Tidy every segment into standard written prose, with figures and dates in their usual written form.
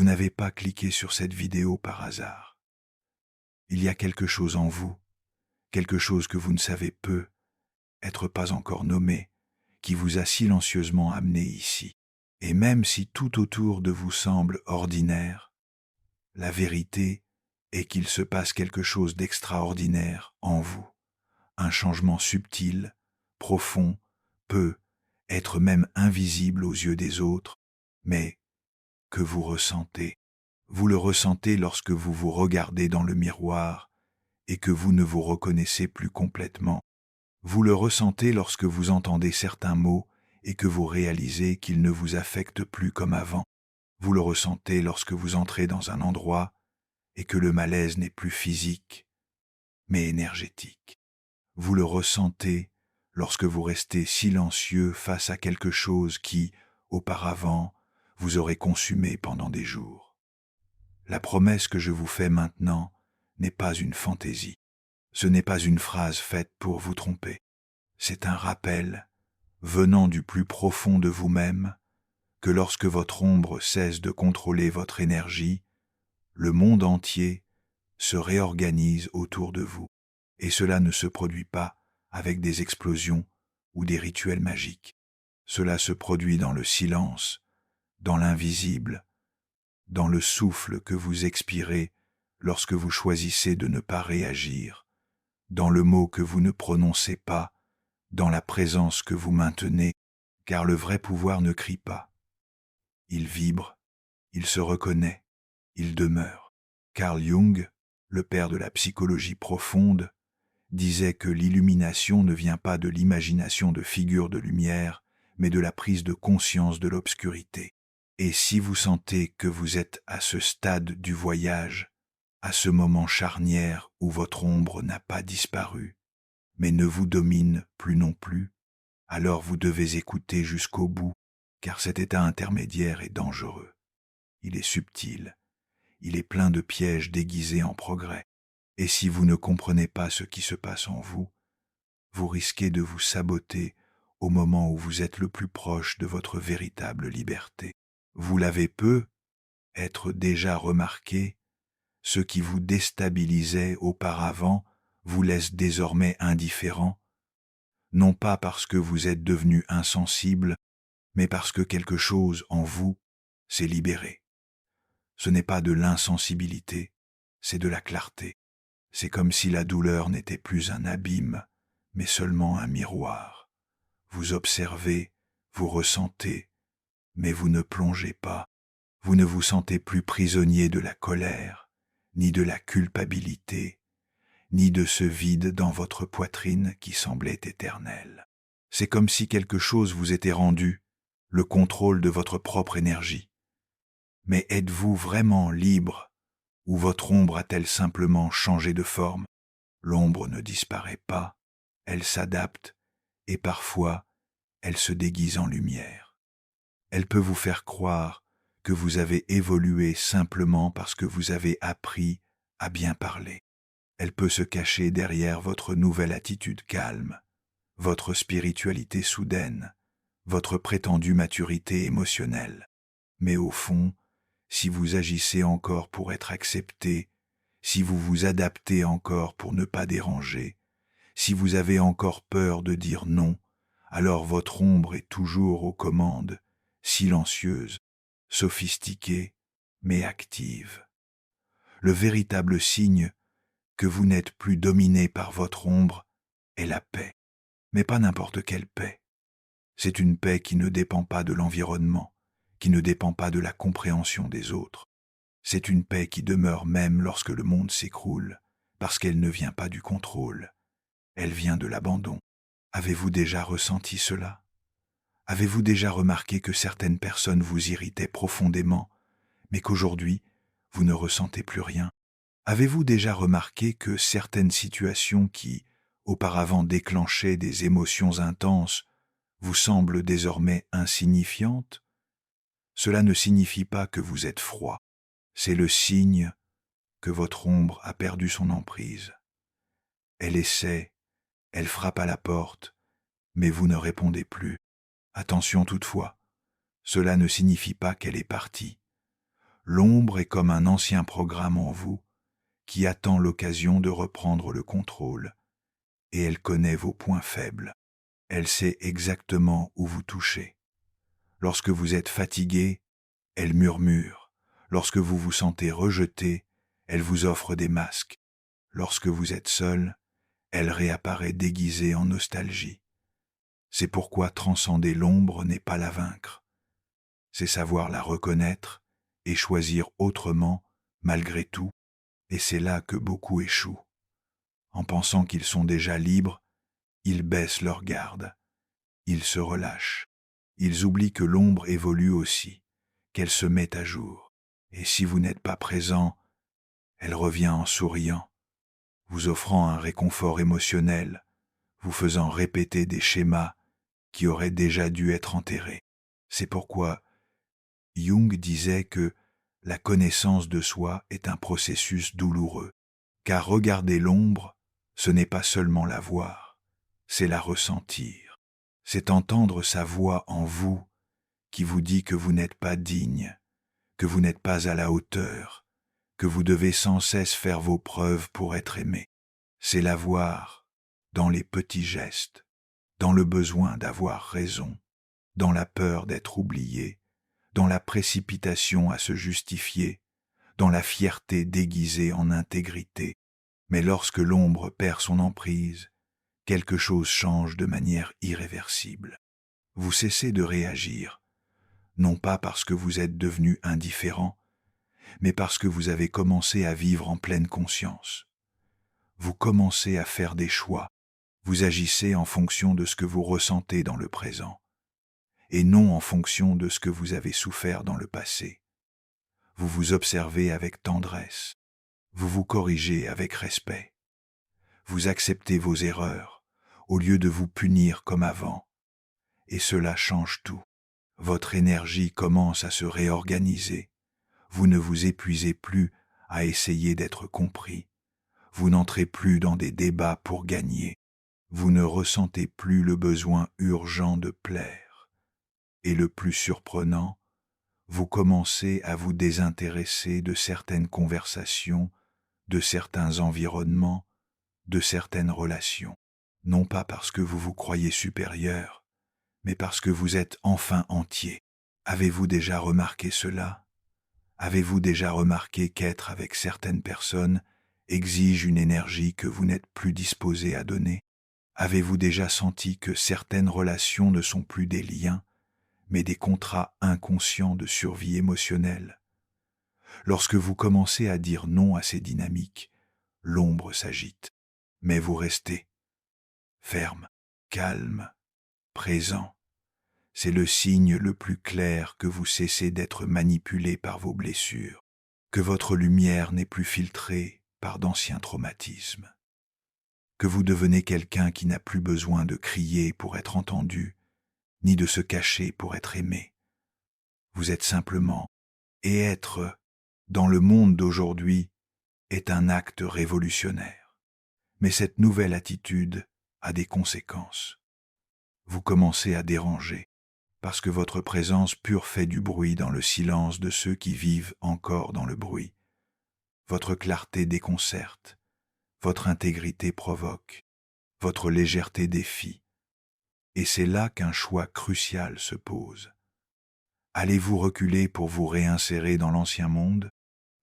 n'avez pas cliqué sur cette vidéo par hasard. Il y a quelque chose en vous, quelque chose que vous ne savez être pas encore nommé, qui vous a silencieusement amené ici. Et même si tout autour de vous semble ordinaire, la vérité est qu'il se passe quelque chose d'extraordinaire en vous. Un changement subtil, profond, peut être même invisible aux yeux des autres, mais que vous ressentez. Vous le ressentez lorsque vous vous regardez dans le miroir et que vous ne vous reconnaissez plus complètement. Vous le ressentez lorsque vous entendez certains mots et que vous réalisez qu'ils ne vous affectent plus comme avant. Vous le ressentez lorsque vous entrez dans un endroit et que le malaise n'est plus physique, mais énergétique. Vous le ressentez lorsque vous restez silencieux face à quelque chose qui, auparavant, vous aurait consumé pendant des jours. La promesse que je vous fais maintenant n'est pas une fantaisie. Ce n'est pas une phrase faite pour vous tromper. C'est un rappel, venant du plus profond de vous-même, que lorsque votre ombre cesse de contrôler votre énergie, le monde entier se réorganise autour de vous. Et cela ne se produit pas avec des explosions ou des rituels magiques. Cela se produit dans le silence, dans l'invisible, dans le souffle que vous expirez lorsque vous choisissez de ne pas réagir, dans le mot que vous ne prononcez pas, dans la présence que vous maintenez, car le vrai pouvoir ne crie pas. Il vibre, il se reconnaît, il demeure. Carl Jung, le père de la psychologie profonde, disait que l'illumination ne vient pas de l'imagination de figures de lumière, mais de la prise de conscience de l'obscurité. Et si vous sentez que vous êtes à ce stade du voyage, à ce moment charnière où votre ombre n'a pas disparu, mais ne vous domine plus non plus, alors vous devez écouter jusqu'au bout, car cet état intermédiaire est dangereux. Il est subtil, il est plein de pièges déguisés en progrès. Et si vous ne comprenez pas ce qui se passe en vous, vous risquez de vous saboter au moment où vous êtes le plus proche de votre véritable liberté. Vous l'avez être déjà remarqué, ce qui vous déstabilisait auparavant vous laisse désormais indifférent, non pas parce que vous êtes devenu insensible, mais parce que quelque chose en vous s'est libéré. Ce n'est pas de l'insensibilité, c'est de la clarté. C'est comme si la douleur n'était plus un abîme, mais seulement un miroir. Vous observez, vous ressentez, mais vous ne plongez pas. Vous ne vous sentez plus prisonnier de la colère, ni de la culpabilité, ni de ce vide dans votre poitrine qui semblait éternel. C'est comme si quelque chose vous était rendu, le contrôle de votre propre énergie. Mais êtes-vous vraiment libre, ou votre ombre a-t-elle simplement changé de forme? L'ombre ne disparaît pas, elle s'adapte, et parfois, elle se déguise en lumière. Elle peut vous faire croire que vous avez évolué simplement parce que vous avez appris à bien parler. Elle peut se cacher derrière votre nouvelle attitude calme, votre spiritualité soudaine, votre prétendue maturité émotionnelle. Mais au fond, si vous agissez encore pour être accepté, si vous vous adaptez encore pour ne pas déranger, si vous avez encore peur de dire non, alors votre ombre est toujours aux commandes, silencieuse, sophistiquée, mais active. Le véritable signe que vous n'êtes plus dominé par votre ombre est la paix, mais pas n'importe quelle paix. C'est une paix qui ne dépend pas de l'environnement, qui ne dépend pas de la compréhension des autres. C'est une paix qui demeure même lorsque le monde s'écroule, parce qu'elle ne vient pas du contrôle, elle vient de l'abandon. Avez-vous déjà ressenti cela? Avez-vous déjà remarqué que certaines personnes vous irritaient profondément, mais qu'aujourd'hui, vous ne ressentez plus rien? Avez-vous déjà remarqué que certaines situations qui, auparavant déclenchaient des émotions intenses, vous semblent désormais insignifiantes? Cela ne signifie pas que vous êtes froid. C'est le signe que votre ombre a perdu son emprise. Elle essaie, elle frappe à la porte, mais vous ne répondez plus. Attention toutefois, cela ne signifie pas qu'elle est partie. L'ombre est comme un ancien programme en vous qui attend l'occasion de reprendre le contrôle, et elle connaît vos points faibles. Elle sait exactement où vous touchez. Lorsque vous êtes fatigué, elle murmure. Lorsque vous vous sentez rejeté, elle vous offre des masques. Lorsque vous êtes seul, elle réapparaît déguisée en nostalgie. C'est pourquoi transcender l'ombre n'est pas la vaincre. C'est savoir la reconnaître et choisir autrement, malgré tout, et c'est là que beaucoup échouent. En pensant qu'ils sont déjà libres, ils baissent leur garde, ils se relâchent. Ils oublient que l'ombre évolue aussi, qu'elle se met à jour. Et si vous n'êtes pas présent, elle revient en souriant, vous offrant un réconfort émotionnel, vous faisant répéter des schémas qui auraient déjà dû être enterrés. C'est pourquoi Jung disait que la connaissance de soi est un processus douloureux, car regarder l'ombre, ce n'est pas seulement la voir, c'est la ressentir. C'est entendre sa voix en vous qui vous dit que vous n'êtes pas digne, que vous n'êtes pas à la hauteur, que vous devez sans cesse faire vos preuves pour être aimé. C'est la voir dans les petits gestes, dans le besoin d'avoir raison, dans la peur d'être oublié, dans la précipitation à se justifier, dans la fierté déguisée en intégrité. Mais lorsque l'ombre perd son emprise, quelque chose change de manière irréversible. Vous cessez de réagir, non pas parce que vous êtes devenu indifférent, mais parce que vous avez commencé à vivre en pleine conscience. Vous commencez à faire des choix, vous agissez en fonction de ce que vous ressentez dans le présent, et non en fonction de ce que vous avez souffert dans le passé. Vous vous observez avec tendresse, vous vous corrigez avec respect, vous acceptez vos erreurs, au lieu de vous punir comme avant, et cela change tout. Votre énergie commence à se réorganiser, vous ne vous épuisez plus à essayer d'être compris, vous n'entrez plus dans des débats pour gagner, vous ne ressentez plus le besoin urgent de plaire. Et le plus surprenant, vous commencez à vous désintéresser de certaines conversations, de certains environnements, de certaines relations, non pas parce que vous vous croyez supérieur, mais parce que vous êtes enfin entier. Avez-vous déjà remarqué cela ? Avez-vous déjà remarqué qu'être avec certaines personnes exige une énergie que vous n'êtes plus disposé à donner ? Avez-vous déjà senti que certaines relations ne sont plus des liens, mais des contrats inconscients de survie émotionnelle ? Lorsque vous commencez à dire non à ces dynamiques, l'ombre s'agite, mais vous restez ferme, calme, présent. C'est le signe le plus clair que vous cessez d'être manipulé par vos blessures, que votre lumière n'est plus filtrée par d'anciens traumatismes, que vous devenez quelqu'un qui n'a plus besoin de crier pour être entendu, ni de se cacher pour être aimé. Vous êtes simplement, et être, dans le monde d'aujourd'hui, est un acte révolutionnaire. Mais cette nouvelle attitude a des conséquences. Vous commencez à déranger, parce que votre présence pure fait du bruit dans le silence de ceux qui vivent encore dans le bruit. Votre clarté déconcerte, votre intégrité provoque, votre légèreté défie. Et c'est là qu'un choix crucial se pose. Allez-vous reculer pour vous réinsérer dans l'ancien monde,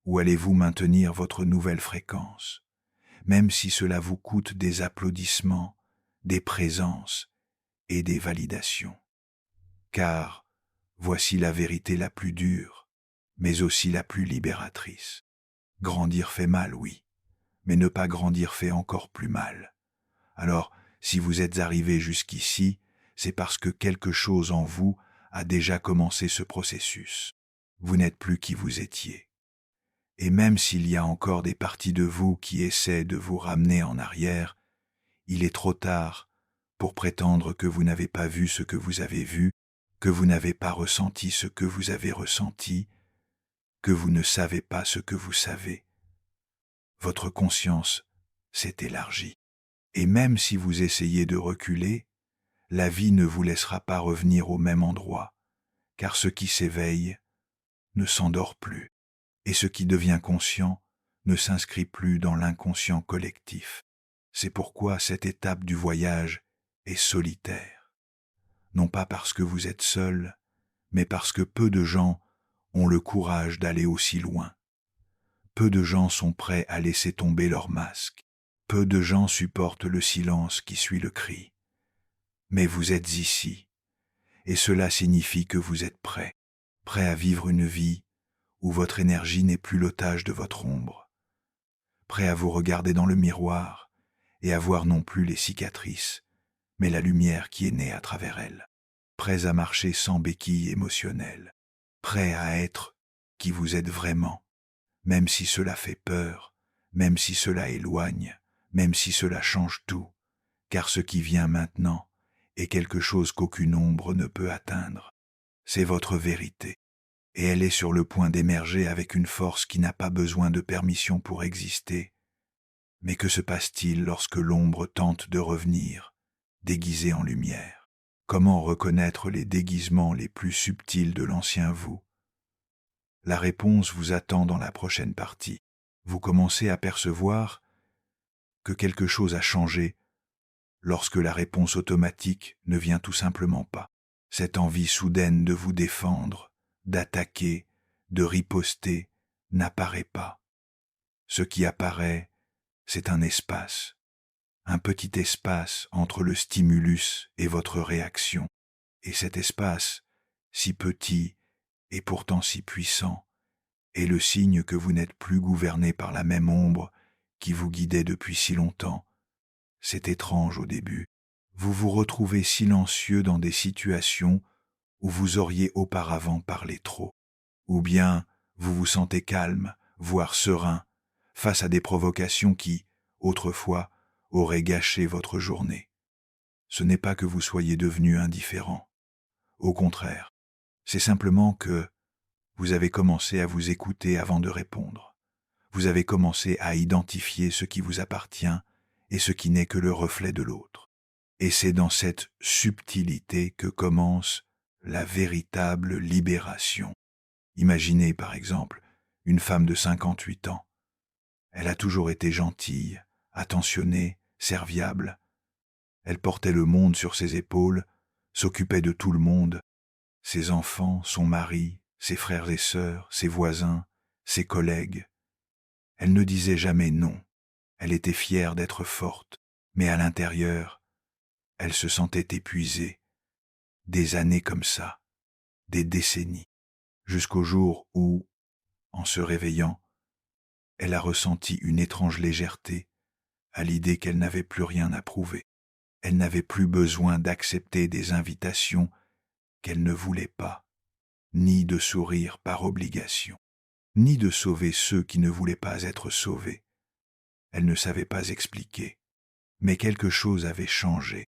ou allez-vous maintenir votre nouvelle fréquence, même si cela vous coûte des applaudissements, des présences et des validations ? Car voici la vérité la plus dure, mais aussi la plus libératrice. Grandir fait mal, oui, mais ne pas grandir fait encore plus mal. Alors, si vous êtes arrivé jusqu'ici, c'est parce que quelque chose en vous a déjà commencé ce processus. Vous n'êtes plus qui vous étiez. Et même s'il y a encore des parties de vous qui essaient de vous ramener en arrière, il est trop tard pour prétendre que vous n'avez pas vu ce que vous avez vu, que vous n'avez pas ressenti ce que vous avez ressenti, que vous ne savez pas ce que vous savez. Votre conscience s'est élargie. Et même si vous essayez de reculer, la vie ne vous laissera pas revenir au même endroit, car ce qui s'éveille ne s'endort plus. et ce qui devient conscient ne s'inscrit plus dans l'inconscient collectif. C'est pourquoi cette étape du voyage est solitaire. Non pas parce que vous êtes seul, mais parce que peu de gens ont le courage d'aller aussi loin. Peu de gens sont prêts à laisser tomber leur masque. Peu de gens supportent le silence qui suit le cri. Mais vous êtes ici, et cela signifie que vous êtes prêt à vivre une vie où votre énergie n'est plus l'otage de votre ombre, prêt à vous regarder dans le miroir et à voir non plus les cicatrices, mais la lumière qui est née à travers elles, prêt à marcher sans béquille émotionnelle, prêt à être qui vous êtes vraiment, même si cela fait peur, même si cela éloigne, même si cela change tout, car ce qui vient maintenant est quelque chose qu'aucune ombre ne peut atteindre. C'est votre vérité, et elle est sur le point d'émerger avec une force qui n'a pas besoin de permission pour exister. Mais que se passe-t-il lorsque l'ombre tente de revenir, déguisée en lumière? Comment reconnaître les déguisements les plus subtils de l'ancien vous? La réponse vous attend dans la prochaine partie. Vous commencez à percevoir que quelque chose a changé lorsque la réponse automatique ne vient tout simplement pas. Cette envie soudaine de vous défendre, d'attaquer, de riposter, n'apparaît pas. Ce qui apparaît, c'est un espace, un petit espace entre le stimulus et votre réaction. Et cet espace, si petit et pourtant si puissant, est le signe que vous n'êtes plus gouverné par la même ombre qui vous guidait depuis si longtemps. C'est étrange au début. Vous vous retrouvez silencieux dans des situations où vous auriez auparavant parlé trop. Ou bien vous vous sentez calme, voire serein, face à des provocations qui, autrefois, auraient gâché votre journée. Ce n'est pas que vous soyez devenu indifférent. Au contraire, c'est simplement que vous avez commencé à vous écouter avant de répondre. Vous avez commencé à identifier ce qui vous appartient et ce qui n'est que le reflet de l'autre. Et c'est dans cette subtilité que commence la véritable libération. Imaginez, par exemple, une femme de 58 ans. Elle a toujours été gentille, attentionnée, serviable. Elle portait le monde sur ses épaules, s'occupait de tout le monde, ses enfants, son mari, ses frères et sœurs, ses voisins, ses collègues. Elle ne disait jamais non. Elle était fière d'être forte, mais à l'intérieur, elle se sentait épuisée. Des années comme ça, des décennies, jusqu'au jour où, en se réveillant, elle a ressenti une étrange légèreté à l'idée qu'elle n'avait plus rien à prouver. Elle n'avait plus besoin d'accepter des invitations qu'elle ne voulait pas, ni de sourire par obligation, ni de sauver ceux qui ne voulaient pas être sauvés. Elle ne savait pas expliquer, mais quelque chose avait changé.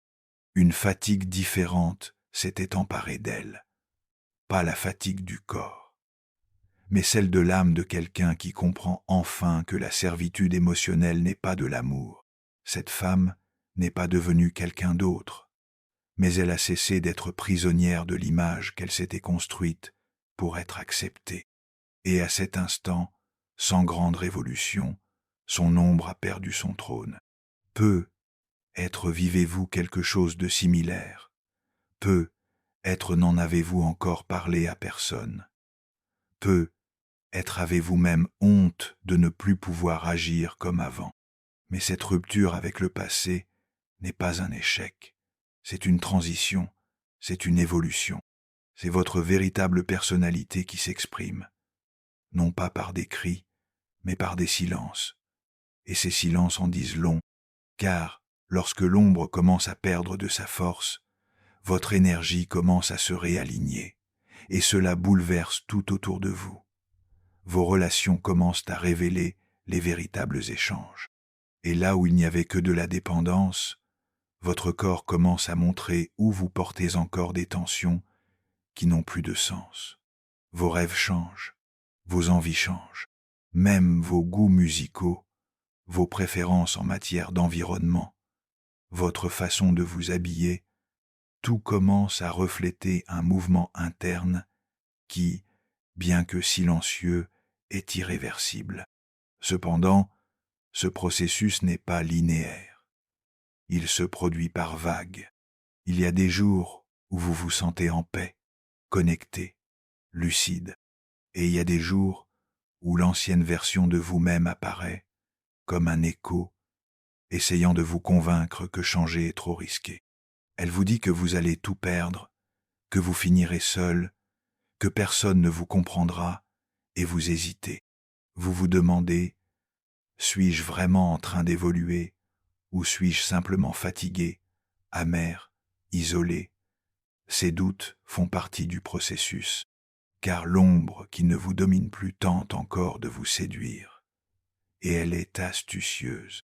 Une fatigue différente s'était emparée d'elle. Pas la fatigue du corps, mais celle de l'âme de quelqu'un qui comprend enfin que la servitude émotionnelle n'est pas de l'amour. Cette femme n'est pas devenue quelqu'un d'autre, mais elle a cessé d'être prisonnière de l'image qu'elle s'était construite pour être acceptée. Et à cet instant, sans grande révolution, son ombre a perdu son trône. Être vivez-vous quelque chose de similaire? Être n'en avez-vous encore parlé à personne? Être avez-vous même honte de ne plus pouvoir agir comme avant? Mais cette rupture avec le passé n'est pas un échec. C'est une transition, c'est une évolution. C'est votre véritable personnalité qui s'exprime, non pas par des cris, mais par des silences. Et ces silences en disent long, car lorsque l'ombre commence à perdre de sa force, votre énergie commence à se réaligner, et cela bouleverse tout autour de vous. Vos relations commencent à révéler les véritables échanges. Et là où il n'y avait que de la dépendance, votre corps commence à montrer où vous portez encore des tensions qui n'ont plus de sens. Vos rêves changent, vos envies changent, même vos goûts musicaux, vos préférences en matière d'environnement, votre façon de vous habiller, tout commence à refléter un mouvement interne qui, bien que silencieux, est irréversible. Cependant, ce processus n'est pas linéaire. Il se produit par vagues. Il y a des jours où vous vous sentez en paix, connecté, lucide, et il y a des jours où l'ancienne version de vous-même apparaît, comme un écho, essayant de vous convaincre que changer est trop risqué. Elle vous dit que vous allez tout perdre, que vous finirez seul, que personne ne vous comprendra, et vous hésitez. Vous vous demandez, suis-je vraiment en train d'évoluer, ou suis-je simplement fatigué, amer, isolé? Ces doutes font partie du processus, car l'ombre qui ne vous domine plus tente encore de vous séduire. Et elle est astucieuse.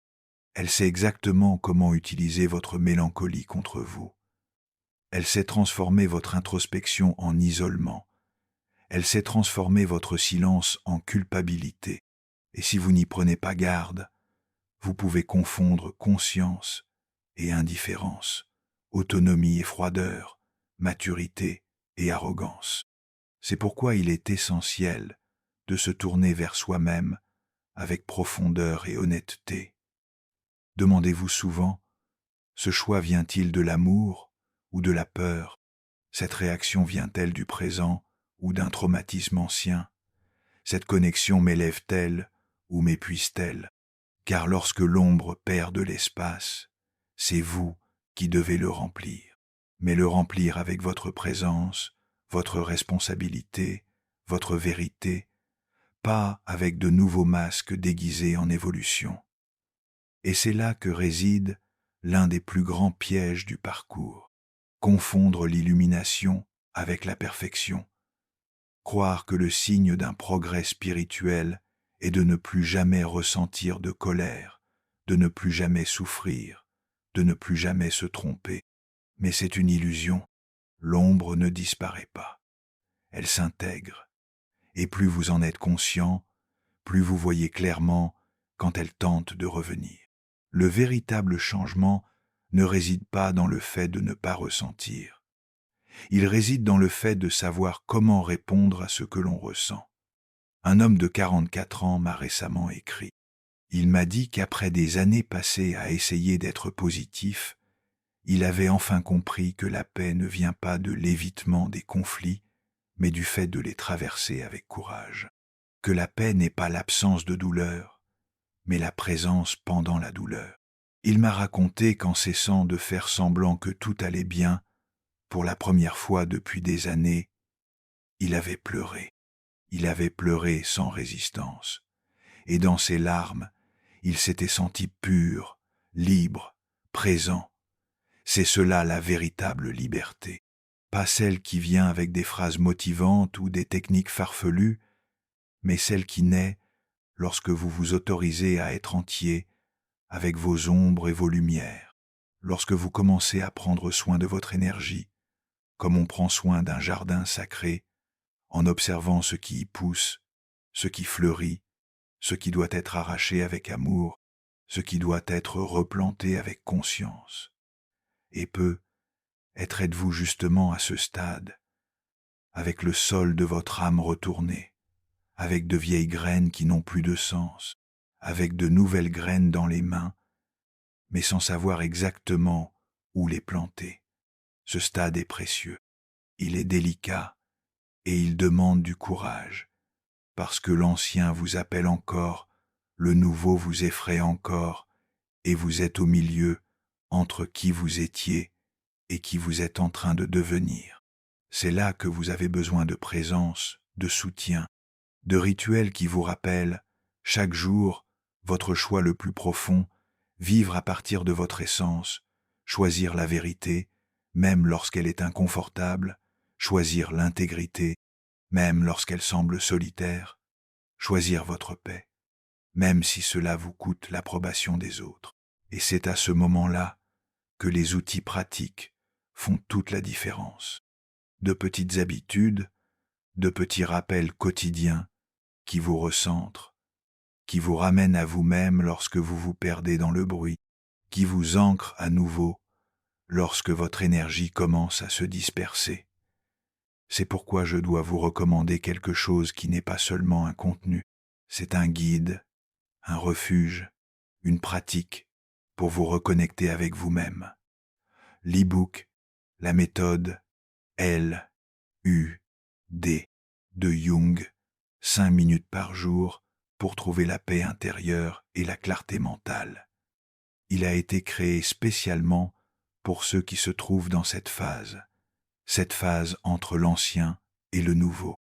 Elle sait exactement comment utiliser votre mélancolie contre vous. Elle sait transformer votre introspection en isolement. Elle sait transformer votre silence en culpabilité. Et si vous n'y prenez pas garde, vous pouvez confondre conscience et indifférence, autonomie et froideur, maturité et arrogance. C'est pourquoi il est essentiel de se tourner vers soi-même avec profondeur et honnêteté. Demandez-vous souvent, ce choix vient-il de l'amour ou de la peur? Cette réaction vient-elle du présent ou d'un traumatisme ancien? Cette connexion m'élève-t-elle ou m'épuise-t-elle? Car lorsque l'ombre perd de l'espace, c'est vous qui devez le remplir. Mais le remplir avec votre présence, votre responsabilité, votre vérité, pas avec de nouveaux masques déguisés en évolution. Et c'est là que réside l'un des plus grands pièges du parcours. Confondre l'illumination avec la perfection. Croire que le signe d'un progrès spirituel est de ne plus jamais ressentir de colère, de ne plus jamais souffrir, de ne plus jamais se tromper. Mais c'est une illusion. L'ombre ne disparaît pas. Elle s'intègre. Et plus vous en êtes conscient, plus vous voyez clairement quand elle tente de revenir. Le véritable changement ne réside pas dans le fait de ne pas ressentir. Il réside dans le fait de savoir comment répondre à ce que l'on ressent. Un homme de 44 ans m'a récemment écrit. Il m'a dit qu'après des années passées à essayer d'être positif, il avait enfin compris que la paix ne vient pas de l'évitement des conflits, mais du fait de les traverser avec courage. Que la paix n'est pas l'absence de douleur, mais la présence pendant la douleur. Il m'a raconté qu'en cessant de faire semblant que tout allait bien, pour la première fois depuis des années, il avait pleuré. Il avait pleuré sans résistance. Et dans ses larmes, il s'était senti pur, libre, présent. C'est cela la véritable liberté. Pas celle qui vient avec des phrases motivantes ou des techniques farfelues, mais celle qui naît lorsque vous vous autorisez à être entier avec vos ombres et vos lumières, lorsque vous commencez à prendre soin de votre énergie, comme on prend soin d'un jardin sacré, en observant ce qui y pousse, ce qui fleurit, ce qui doit être arraché avec amour, ce qui doit être replanté avec conscience. Et êtes-vous justement à ce stade, avec le sol de votre âme retourné, avec de vieilles graines qui n'ont plus de sens, avec de nouvelles graines dans les mains, mais sans savoir exactement où les planter. Ce stade est précieux, il est délicat et il demande du courage, parce que l'ancien vous appelle encore, le nouveau vous effraie encore, et vous êtes au milieu entre qui vous étiez et qui vous êtes en train de devenir. C'est là que vous avez besoin de présence, de soutien, de rituels qui vous rappellent, chaque jour, votre choix le plus profond, vivre à partir de votre essence, choisir la vérité, même lorsqu'elle est inconfortable, choisir l'intégrité, même lorsqu'elle semble solitaire, choisir votre paix, même si cela vous coûte l'approbation des autres. Et c'est à ce moment-là que les outils pratiques font toute la différence. De petites habitudes, de petits rappels quotidiens qui vous recentrent, qui vous ramènent à vous-même lorsque vous vous perdez dans le bruit, qui vous ancrent à nouveau lorsque votre énergie commence à se disperser. C'est pourquoi je dois vous recommander quelque chose qui n'est pas seulement un contenu, C'est un guide, un refuge, une pratique pour vous reconnecter avec vous-même. L'e-book, la méthode LUD de Jung, 5 minutes par jour pour trouver la paix intérieure et la clarté mentale. Il a été créé spécialement pour ceux qui se trouvent dans cette phase entre l'ancien et le nouveau.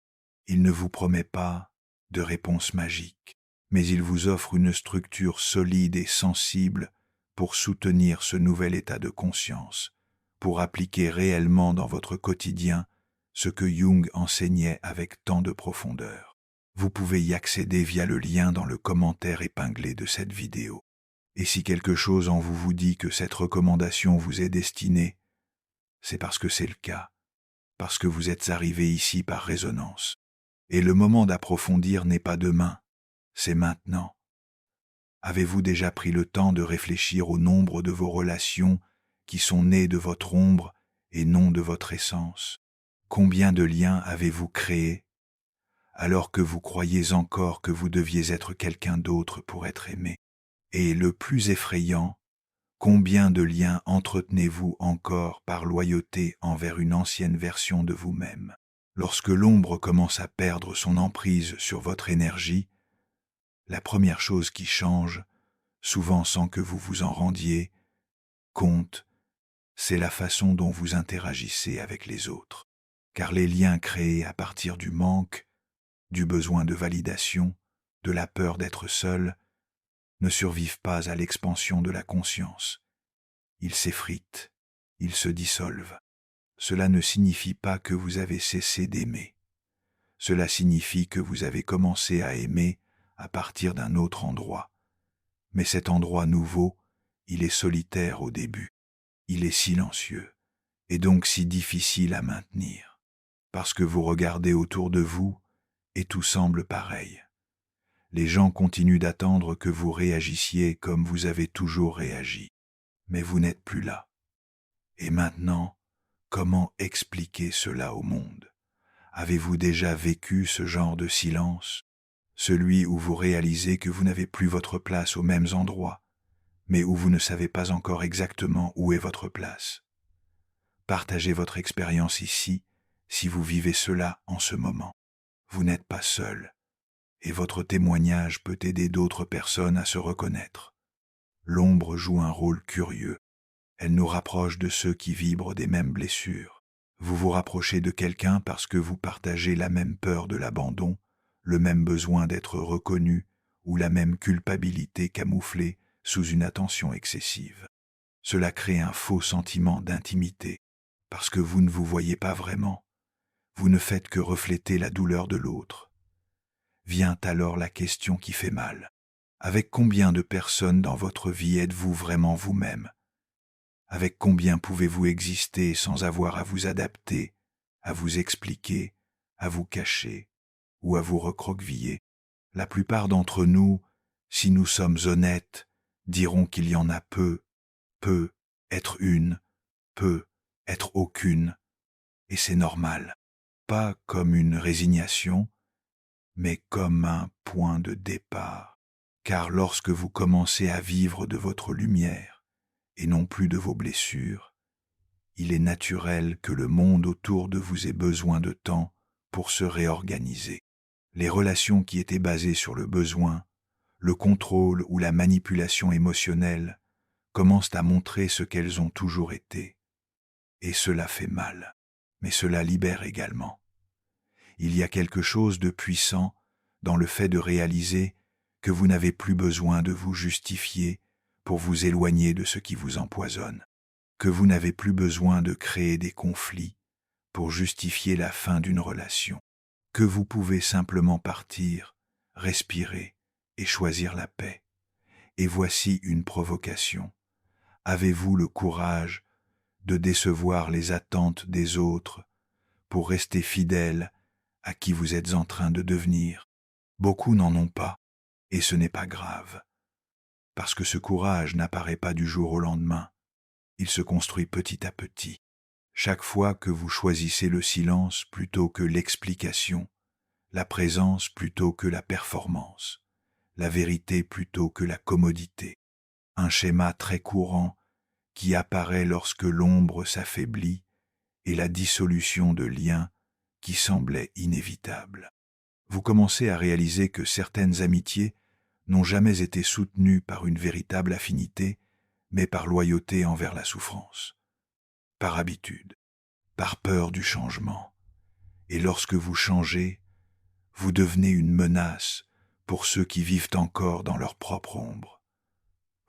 Il ne vous promet pas de réponse magique, mais il vous offre une structure solide et sensible pour soutenir ce nouvel état de conscience, pour appliquer réellement dans votre quotidien ce que Jung enseignait avec tant de profondeur. Vous pouvez y accéder via le lien dans le commentaire épinglé de cette vidéo. Et si quelque chose en vous dit que cette recommandation vous est destinée, c'est parce que c'est le cas, parce que vous êtes arrivé ici par résonance. Et le moment d'approfondir n'est pas demain, c'est maintenant. Avez-vous déjà pris le temps de réfléchir au nombre de vos relations qui sont nées de votre ombre et non de votre essence? Combien de liens avez-vous créés alors que vous croyez encore que vous deviez être quelqu'un d'autre pour être aimé? Et le plus effrayant, combien de liens entretenez-vous encore par loyauté envers une ancienne version de vous-même? Lorsque l'ombre commence à perdre son emprise sur votre énergie, la première chose qui change, souvent sans que vous vous en rendiez compte, c'est la façon dont vous interagissez avec les autres. Car les liens créés à partir du manque, du besoin de validation, de la peur d'être seul, ne survivent pas à l'expansion de la conscience. Ils s'effritent, ils se dissolvent. Cela ne signifie pas que vous avez cessé d'aimer. Cela signifie que vous avez commencé à aimer à partir d'un autre endroit. Mais cet endroit nouveau, il est solitaire au début. Il est silencieux, et donc si difficile à maintenir. Parce que vous regardez autour de vous, et tout semble pareil. Les gens continuent d'attendre que vous réagissiez comme vous avez toujours réagi. Mais vous n'êtes plus là. Et maintenant, comment expliquer cela au monde? Avez-vous déjà vécu ce genre de silence, celui où vous réalisez que vous n'avez plus votre place aux mêmes endroits, mais où vous ne savez pas encore exactement où est votre place? Partagez votre expérience ici si vous vivez cela en ce moment. Vous n'êtes pas seul, et votre témoignage peut aider d'autres personnes à se reconnaître. L'ombre joue un rôle curieux. Elle nous rapproche de ceux qui vibrent des mêmes blessures. Vous vous rapprochez de quelqu'un parce que vous partagez la même peur de l'abandon, le même besoin d'être reconnu ou la même culpabilité camouflée sous une attention excessive. Cela crée un faux sentiment d'intimité, parce que vous ne vous voyez pas vraiment. Vous ne faites que refléter la douleur de l'autre. Vient alors la question qui fait mal. Avec combien de personnes dans votre vie êtes-vous vraiment vous-même? Avec combien pouvez-vous exister sans avoir à vous adapter, à vous expliquer, à vous cacher ou à vous recroqueviller? La plupart d'entre nous, si nous sommes honnêtes, diront qu'il y en a peu, être une, peu, être aucune, et c'est normal. Pas comme une résignation, mais comme un point de départ. Car lorsque vous commencez à vivre de votre lumière, et non plus de vos blessures, il est naturel que le monde autour de vous ait besoin de temps pour se réorganiser. Les relations qui étaient basées sur le besoin, le contrôle ou la manipulation émotionnelle commencent à montrer ce qu'elles ont toujours été. Et cela fait mal, mais cela libère également. Il y a quelque chose de puissant dans le fait de réaliser que vous n'avez plus besoin de vous justifier pour vous éloigner de ce qui vous empoisonne, que vous n'avez plus besoin de créer des conflits pour justifier la fin d'une relation, que vous pouvez simplement partir, respirer et choisir la paix. Et voici une provocation. Avez-vous le courage de décevoir les attentes des autres pour rester fidèle à qui vous êtes en train de devenir? Beaucoup n'en ont pas, et ce n'est pas grave, parce que ce courage n'apparaît pas du jour au lendemain, il se construit petit à petit. Chaque fois que vous choisissez le silence plutôt que l'explication, la présence plutôt que la performance, la vérité plutôt que la commodité. Un schéma très courant qui apparaît lorsque l'ombre s'affaiblit et la dissolution de liens qui semblaient inévitables. Vous commencez à réaliser que certaines amitiés n'ont jamais été soutenues par une véritable affinité, mais par loyauté envers la souffrance, par habitude, par peur du changement. Et lorsque vous changez, vous devenez une menace pour ceux qui vivent encore dans leur propre ombre.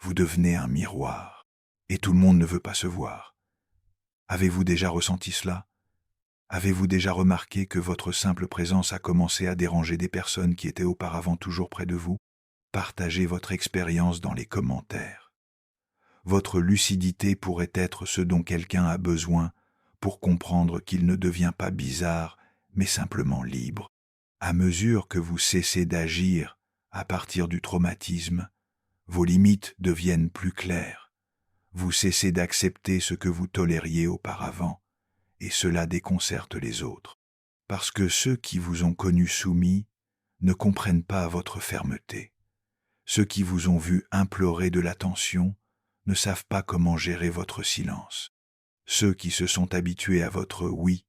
Vous devenez un miroir, et tout le monde ne veut pas se voir. Avez-vous déjà ressenti cela ? Avez-vous déjà remarqué que votre simple présence a commencé à déranger des personnes qui étaient auparavant toujours près de vous ? Partagez votre expérience dans les commentaires. Votre lucidité pourrait être ce dont quelqu'un a besoin pour comprendre qu'il ne devient pas bizarre, mais simplement libre. À mesure que vous cessez d'agir à partir du traumatisme, vos limites deviennent plus claires. Vous cessez d'accepter ce que vous tolériez auparavant, et cela déconcerte les autres, parce que ceux qui vous ont connu soumis ne comprennent pas votre fermeté. Ceux qui vous ont vu implorer de l'attention ne savent pas comment gérer votre silence. Ceux qui se sont habitués à votre oui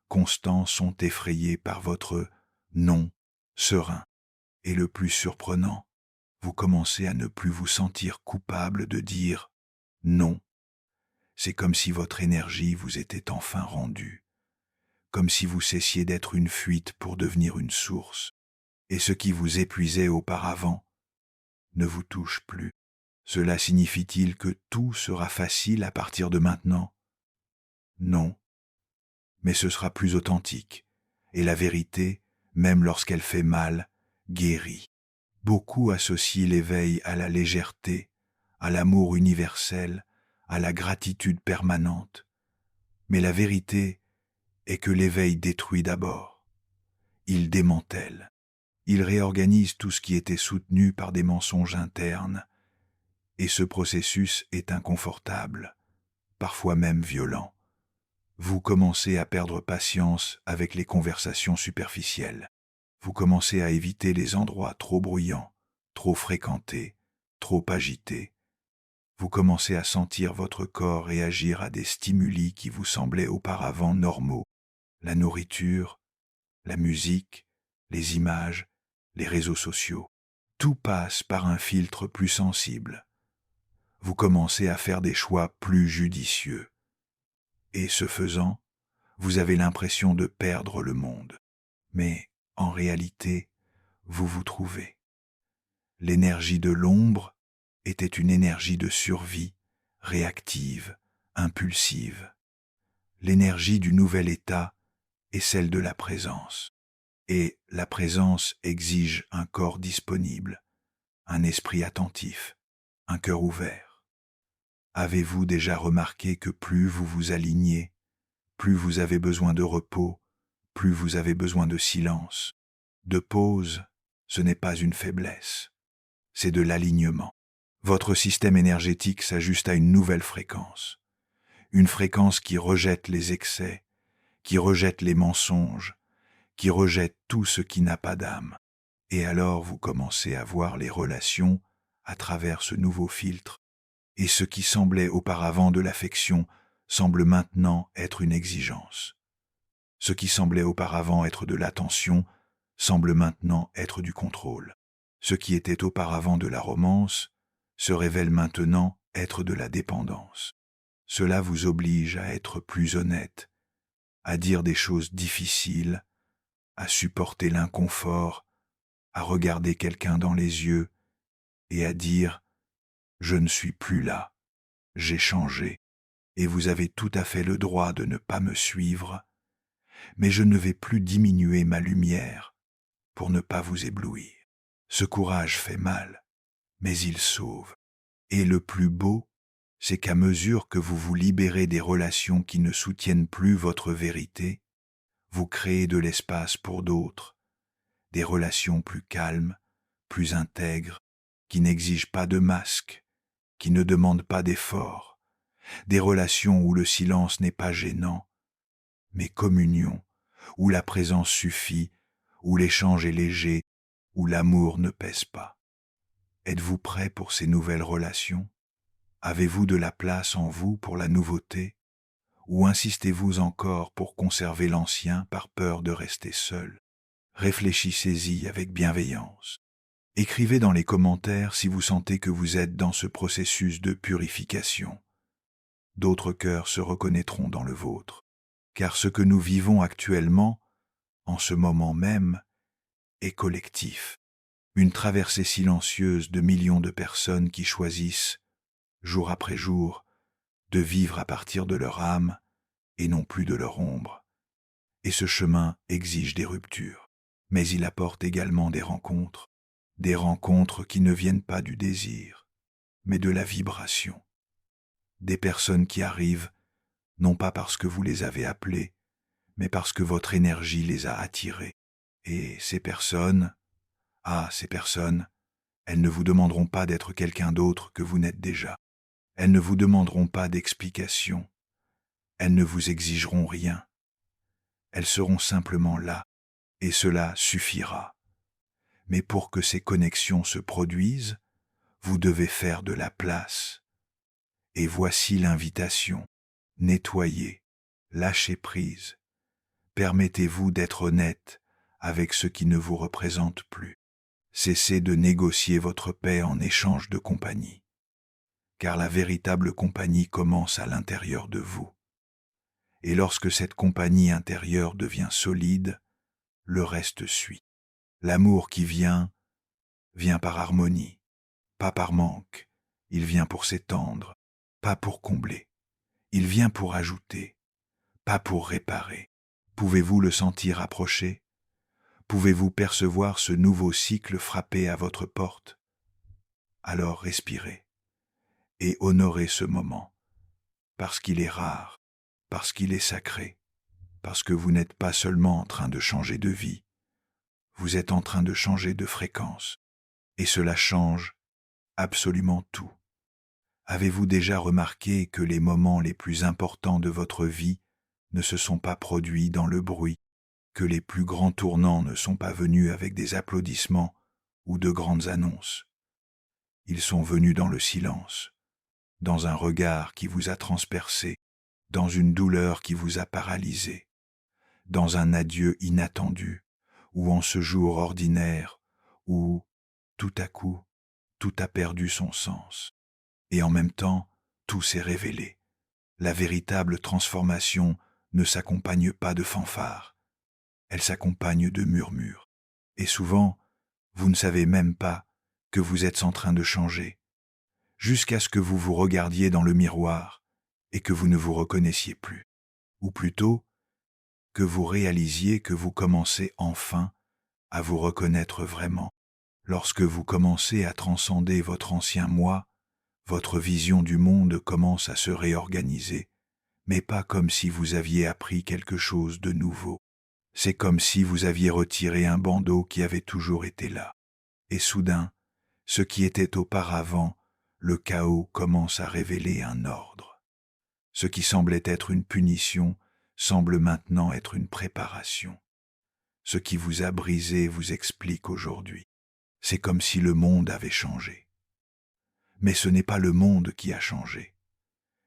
constant sont effrayés par votre non serein. Et le plus surprenant, vous commencez à ne plus vous sentir coupable de dire non. C'est comme si votre énergie vous était enfin rendue, comme si vous cessiez d'être une fuite pour devenir une source, et ce qui vous épuisait auparavant ne vous touche plus. Cela signifie-t-il que tout sera facile à partir de maintenant ? Non, mais ce sera plus authentique, et la vérité, même lorsqu'elle fait mal, guérit. Beaucoup associent l'éveil à la légèreté, à l'amour universel, à la gratitude permanente. Mais la vérité est que l'éveil détruit d'abord. Il démantèle. Il réorganise tout ce qui était soutenu par des mensonges internes, et ce processus est inconfortable, parfois même violent. Vous commencez à perdre patience avec les conversations superficielles. Vous commencez à éviter les endroits trop bruyants, trop fréquentés, trop agités. Vous commencez à sentir votre corps réagir à des stimuli qui vous semblaient auparavant normaux. La nourriture, la musique, les images, les réseaux sociaux. Tout passe par un filtre plus sensible. Vous commencez à faire des choix plus judicieux. Et ce faisant, vous avez l'impression de perdre le monde. Mais, en réalité, vous vous trouvez. L'énergie de l'ombre était une énergie de survie, réactive, impulsive. L'énergie du nouvel état est celle de la présence. Et la présence exige un corps disponible, un esprit attentif, un cœur ouvert. Avez-vous déjà remarqué que plus vous vous alignez, plus vous avez besoin de repos, plus vous avez besoin de silence, de pause, ce n'est pas une faiblesse, c'est de l'alignement. Votre système énergétique s'ajuste à une nouvelle fréquence, une fréquence qui rejette les excès, qui rejette les mensonges, qui rejette tout ce qui n'a pas d'âme. Et alors vous commencez à voir les relations à travers ce nouveau filtre, et ce qui semblait auparavant de l'affection semble maintenant être une exigence. Ce qui semblait auparavant être de l'attention semble maintenant être du contrôle. Ce qui était auparavant de la romance se révèle maintenant être de la dépendance. Cela vous oblige à être plus honnête, à dire des choses difficiles, à supporter l'inconfort, à regarder quelqu'un dans les yeux et à dire « Je ne suis plus là, j'ai changé, et vous avez tout à fait le droit de ne pas me suivre, mais je ne vais plus diminuer ma lumière pour ne pas vous éblouir. Ce courage fait mal, mais il sauve. Et le plus beau, c'est qu'à mesure que vous vous libérez des relations qui ne soutiennent plus votre vérité, vous créez de l'espace pour d'autres, des relations plus calmes, plus intègres, qui n'exigent pas de masque, qui ne demandent pas d'efforts, des relations où le silence n'est pas gênant, mais communion, où la présence suffit, où l'échange est léger, où l'amour ne pèse pas. Êtes-vous prêt pour ces nouvelles relations? Avez-vous de la place en vous pour la nouveauté? Ou insistez-vous encore pour conserver l'ancien par peur de rester seul? Réfléchissez-y avec bienveillance. Écrivez dans les commentaires si vous sentez que vous êtes dans ce processus de purification. D'autres cœurs se reconnaîtront dans le vôtre, car ce que nous vivons actuellement, en ce moment même, est collectif. Une traversée silencieuse de millions de personnes qui choisissent, jour après jour, de vivre à partir de leur âme et non plus de leur ombre. Et ce chemin exige des ruptures, mais il apporte également des rencontres qui ne viennent pas du désir, mais de la vibration. Des personnes qui arrivent, non pas parce que vous les avez appelées, mais parce que votre énergie les a attirées. Et ces personnes, elles ne vous demanderont pas d'être quelqu'un d'autre que vous n'êtes déjà. Elles ne vous demanderont pas d'explications. Elles ne vous exigeront rien. Elles seront simplement là, et cela suffira. Mais pour que ces connexions se produisent, vous devez faire de la place. Et voici l'invitation. Nettoyez, lâchez prise. Permettez-vous d'être honnête avec ce qui ne vous représente plus. Cessez de négocier votre paix en échange de compagnie. Car la véritable compagnie commence à l'intérieur de vous. Et lorsque cette compagnie intérieure devient solide, le reste suit. L'amour qui vient par harmonie, pas par manque. Il vient pour s'étendre, pas pour combler. Il vient pour ajouter, pas pour réparer. Pouvez-vous le sentir approcher? Pouvez-vous percevoir ce nouveau cycle frapper à votre porte? Alors respirez et honorez ce moment, parce qu'il est rare, parce qu'il est sacré, parce que vous n'êtes pas seulement en train de changer de vie, vous êtes en train de changer de fréquence, et cela change absolument tout. Avez-vous déjà remarqué que les moments les plus importants de votre vie ne se sont pas produits dans le bruit, que les plus grands tournants ne sont pas venus avec des applaudissements ou de grandes annonces? Ils sont venus dans le silence, dans un regard qui vous a transpercé, dans une douleur qui vous a paralysé, dans un adieu inattendu, ou en ce jour ordinaire où, tout à coup, tout a perdu son sens. Et en même temps, tout s'est révélé. La véritable transformation ne s'accompagne pas de fanfares, elle s'accompagne de murmures. Et souvent, vous ne savez même pas que vous êtes en train de changer, jusqu'à ce que vous vous regardiez dans le miroir et que vous ne vous reconnaissiez plus. Ou plutôt, que vous réalisiez que vous commencez enfin à vous reconnaître vraiment. Lorsque vous commencez à transcender votre ancien moi, votre vision du monde commence à se réorganiser, mais pas comme si vous aviez appris quelque chose de nouveau. C'est comme si vous aviez retiré un bandeau qui avait toujours été là. Et soudain, ce qui était auparavant le chaos commence à révéler un ordre. Ce qui semblait être une punition semble maintenant être une préparation. Ce qui vous a brisé vous explique aujourd'hui. C'est comme si le monde avait changé. Mais ce n'est pas le monde qui a changé,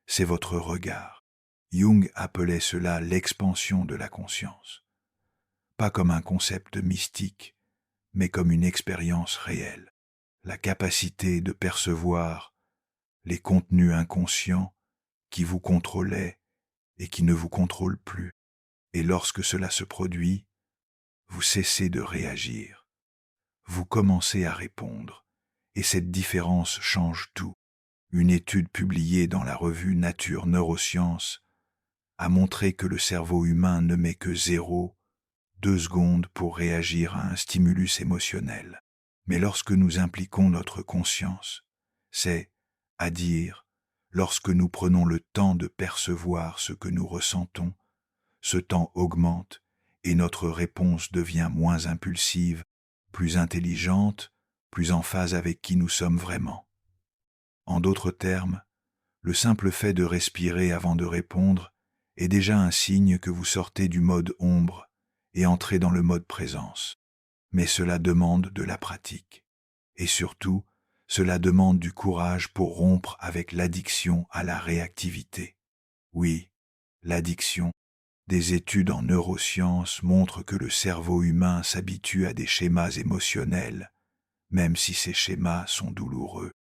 c'est votre regard. Jung appelait cela l'expansion de la conscience. Pas comme un concept mystique, mais comme une expérience réelle. La capacité de percevoir les contenus inconscients qui vous contrôlaient et qui ne vous contrôlent plus. Et lorsque cela se produit, vous cessez de réagir. Vous commencez à répondre, et cette différence change tout. Une étude publiée dans la revue Nature Neurosciences a montré que le cerveau humain ne met que 0,2 secondes pour réagir à un stimulus émotionnel. Mais lorsque nous impliquons notre conscience, c'est, à dire, lorsque nous prenons le temps de percevoir ce que nous ressentons, ce temps augmente et notre réponse devient moins impulsive, plus intelligente, plus en phase avec qui nous sommes vraiment. En d'autres termes, le simple fait de respirer avant de répondre est déjà un signe que vous sortez du mode ombre et entrez dans le mode présence. Mais cela demande de la pratique. Et surtout, cela demande du courage pour rompre avec l'addiction à la réactivité. Oui, l'addiction. Des études en neurosciences montrent que le cerveau humain s'habitue à des schémas émotionnels, même si ces schémas sont douloureux.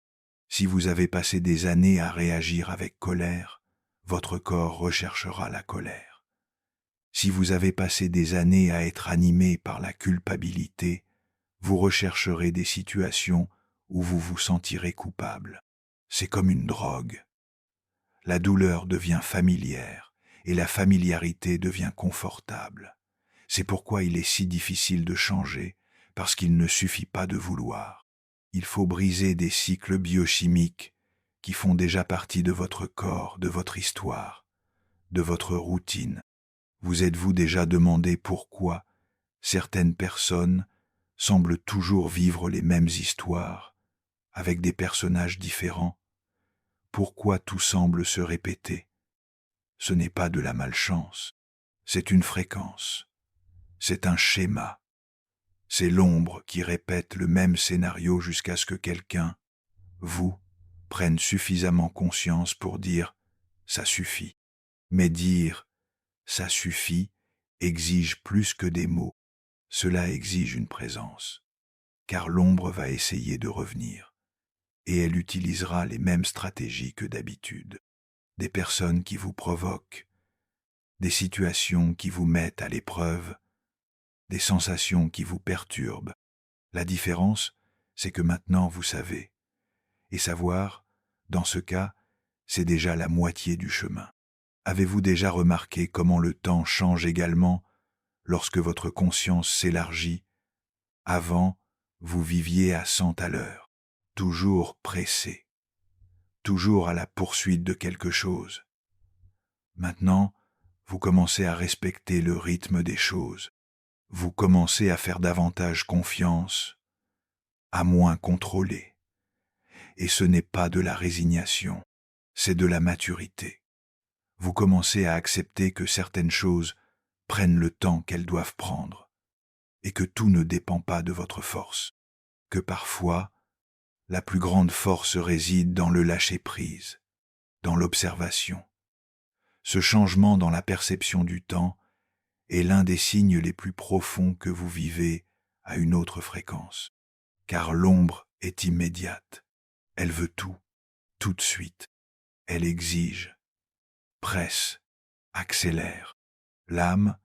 Si vous avez passé des années à réagir avec colère, votre corps recherchera la colère. Si vous avez passé des années à être animé par la culpabilité, vous rechercherez des situations où vous vous sentirez coupable. C'est comme une drogue. La douleur devient familière et la familiarité devient confortable. C'est pourquoi il est si difficile de changer, parce qu'il ne suffit pas de vouloir. Il faut briser des cycles biochimiques qui font déjà partie de votre corps, de votre histoire, de votre routine. Vous êtes-vous déjà demandé pourquoi certaines personnes semblent toujours vivre les mêmes histoires, avec des personnages différents? Pourquoi tout semble se répéter? Ce n'est pas de la malchance, c'est une fréquence, c'est un schéma. C'est l'ombre qui répète le même scénario jusqu'à ce que quelqu'un, vous, prenne suffisamment conscience pour dire « ça suffit ». Mais dire « ça suffit » exige plus que des mots, cela exige une présence, car l'ombre va essayer de revenir, et elle utilisera les mêmes stratégies que d'habitude. Des personnes qui vous provoquent, des situations qui vous mettent à l'épreuve, des sensations qui vous perturbent. La différence, c'est que maintenant vous savez. Et savoir, dans ce cas, c'est déjà la moitié du chemin. Avez-vous déjà remarqué comment le temps change également lorsque votre conscience s'élargit? Avant, vous viviez à 100 à l'heure, toujours pressé, toujours à la poursuite de quelque chose. Maintenant, vous commencez à respecter le rythme des choses. Vous commencez à faire davantage confiance, à moins contrôler. Et ce n'est pas de la résignation, c'est de la maturité. Vous commencez à accepter que certaines choses prennent le temps qu'elles doivent prendre, et que tout ne dépend pas de votre force, que parfois, la plus grande force réside dans le lâcher-prise, dans l'observation. Ce changement dans la perception du temps est l'un des signes les plus profonds que vous vivez à une autre fréquence, car l'ombre est immédiate. Elle veut tout de suite. Elle exige, presse, accélère. L'âme,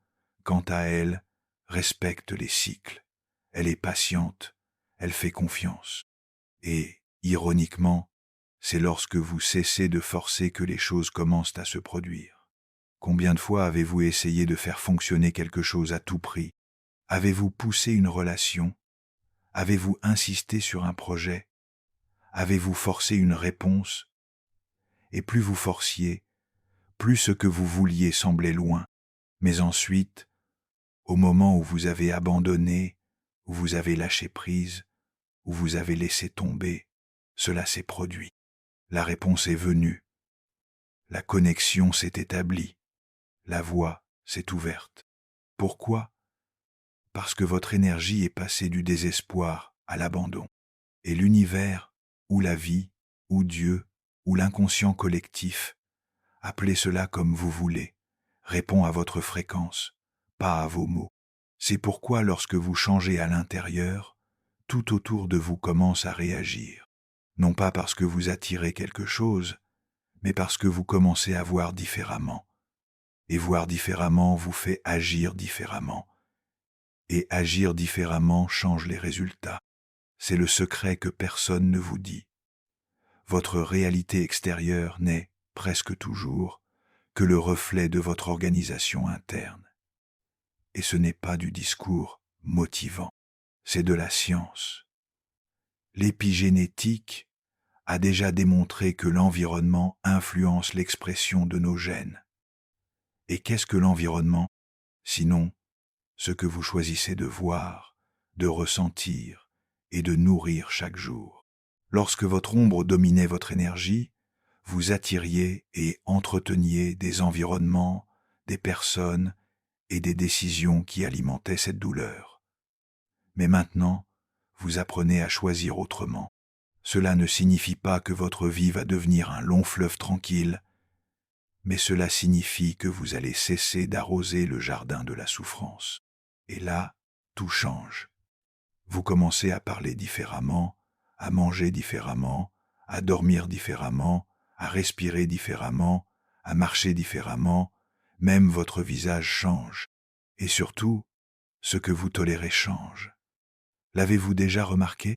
quant à elle, respecte les cycles. Elle est patiente, elle fait confiance. Et, ironiquement, c'est lorsque vous cessez de forcer que les choses commencent à se produire. Combien de fois avez-vous essayé de faire fonctionner quelque chose à tout prix? Avez-vous poussé une relation? Avez-vous insisté sur un projet? Avez-vous forcé une réponse? Et plus vous forciez, plus ce que vous vouliez semblait loin. Mais ensuite, au moment où vous avez abandonné, où vous avez lâché prise, où vous avez laissé tomber, cela s'est produit. La réponse est venue. La connexion s'est établie. La voie s'est ouverte. Pourquoi? Parce que votre énergie est passée du désespoir à l'abandon. Et l'univers, ou la vie, ou Dieu, ou l'inconscient collectif, appelez cela comme vous voulez, répond à votre fréquence, pas à vos mots. C'est pourquoi lorsque vous changez à l'intérieur, tout autour de vous commence à réagir. Non pas parce que vous attirez quelque chose, mais parce que vous commencez à voir différemment. Et voir différemment vous fait agir différemment. Et agir différemment change les résultats. C'est le secret que personne ne vous dit. Votre réalité extérieure n'est, presque toujours, que le reflet de votre organisation interne. Et ce n'est pas du discours motivant, c'est de la science. L'épigénétique a déjà démontré que l'environnement influence l'expression de nos gènes. Et qu'est-ce que l'environnement, sinon ce que vous choisissez de voir, de ressentir et de nourrir chaque jour? Lorsque votre ombre dominait votre énergie, vous attiriez et entreteniez des environnements, des personnes et des décisions qui alimentaient cette douleur. Mais maintenant, vous apprenez à choisir autrement. Cela ne signifie pas que votre vie va devenir un long fleuve tranquille, mais cela signifie que vous allez cesser d'arroser le jardin de la souffrance. Et là, tout change. Vous commencez à parler différemment, à manger différemment, à dormir différemment, à respirer différemment, à marcher différemment, même votre visage change. Et surtout, ce que vous tolérez change. L'avez-vous déjà remarqué?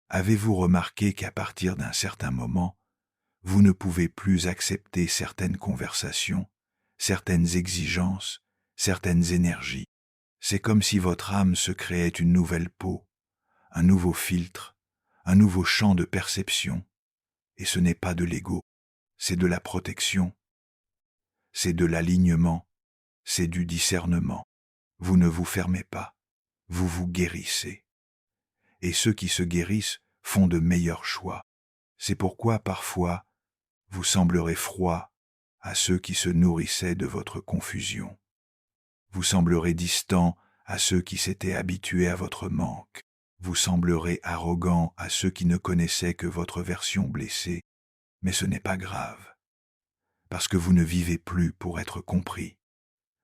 Avez-vous remarqué qu'à partir d'un certain moment, vous ne pouvez plus accepter certaines conversations, certaines exigences, certaines énergies? C'est comme si votre âme se créait une nouvelle peau, un nouveau filtre, un nouveau champ de perception. Et ce n'est pas de l'ego, c'est de la protection, c'est de l'alignement, c'est du discernement. Vous ne vous fermez pas, vous vous guérissez. Et ceux qui se guérissent font de meilleurs choix. C'est pourquoi parfois, vous semblerez froid à ceux qui se nourrissaient de votre confusion. Vous semblerez distant à ceux qui s'étaient habitués à votre manque. Vous semblerez arrogant à ceux qui ne connaissaient que votre version blessée. Mais ce n'est pas grave, parce que vous ne vivez plus pour être compris.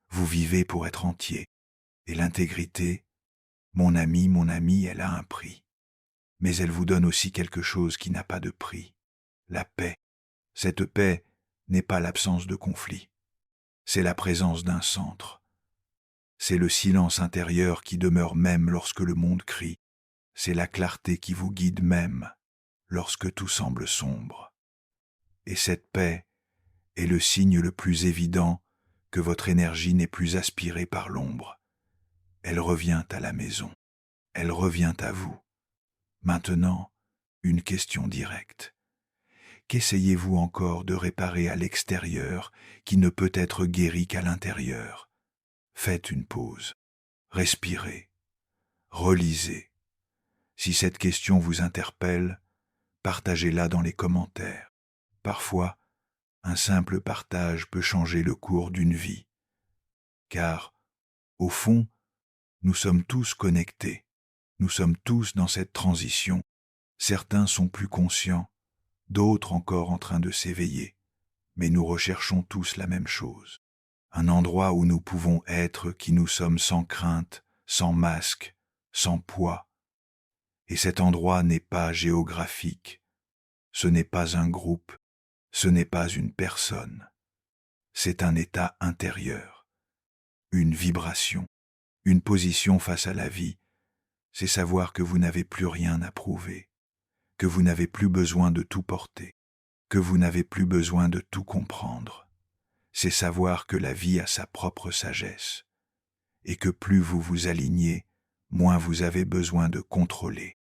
Vous vivez pour être entier. Et l'intégrité, mon ami, elle a un prix. Mais elle vous donne aussi quelque chose qui n'a pas de prix, la paix. Cette paix n'est pas l'absence de conflit, c'est la présence d'un centre. C'est le silence intérieur qui demeure même lorsque le monde crie. C'est la clarté qui vous guide même lorsque tout semble sombre. Et cette paix est le signe le plus évident que votre énergie n'est plus aspirée par l'ombre. Elle revient à la maison, elle revient à vous. Maintenant, une question directe. Qu'essayez-vous encore de réparer à l'extérieur qui ne peut être guéri qu'à l'intérieur? Faites une pause, respirez, relisez. Si cette question vous interpelle, partagez-la dans les commentaires. Parfois, un simple partage peut changer le cours d'une vie. Car, au fond, nous sommes tous connectés. Nous sommes tous dans cette transition. Certains sont plus conscients, d'autres encore en train de s'éveiller. Mais nous recherchons tous la même chose. Un endroit où nous pouvons être qui nous sommes sans crainte, sans masque, sans poids. Et cet endroit n'est pas géographique. Ce n'est pas un groupe. Ce n'est pas une personne. C'est un état intérieur. Une vibration. Une position face à la vie. C'est savoir que vous n'avez plus rien à prouver. Que vous n'avez plus besoin de tout porter. Que vous n'avez plus besoin de tout comprendre. C'est savoir que la vie a sa propre sagesse. Et que plus vous vous alignez, moins vous avez besoin de contrôler.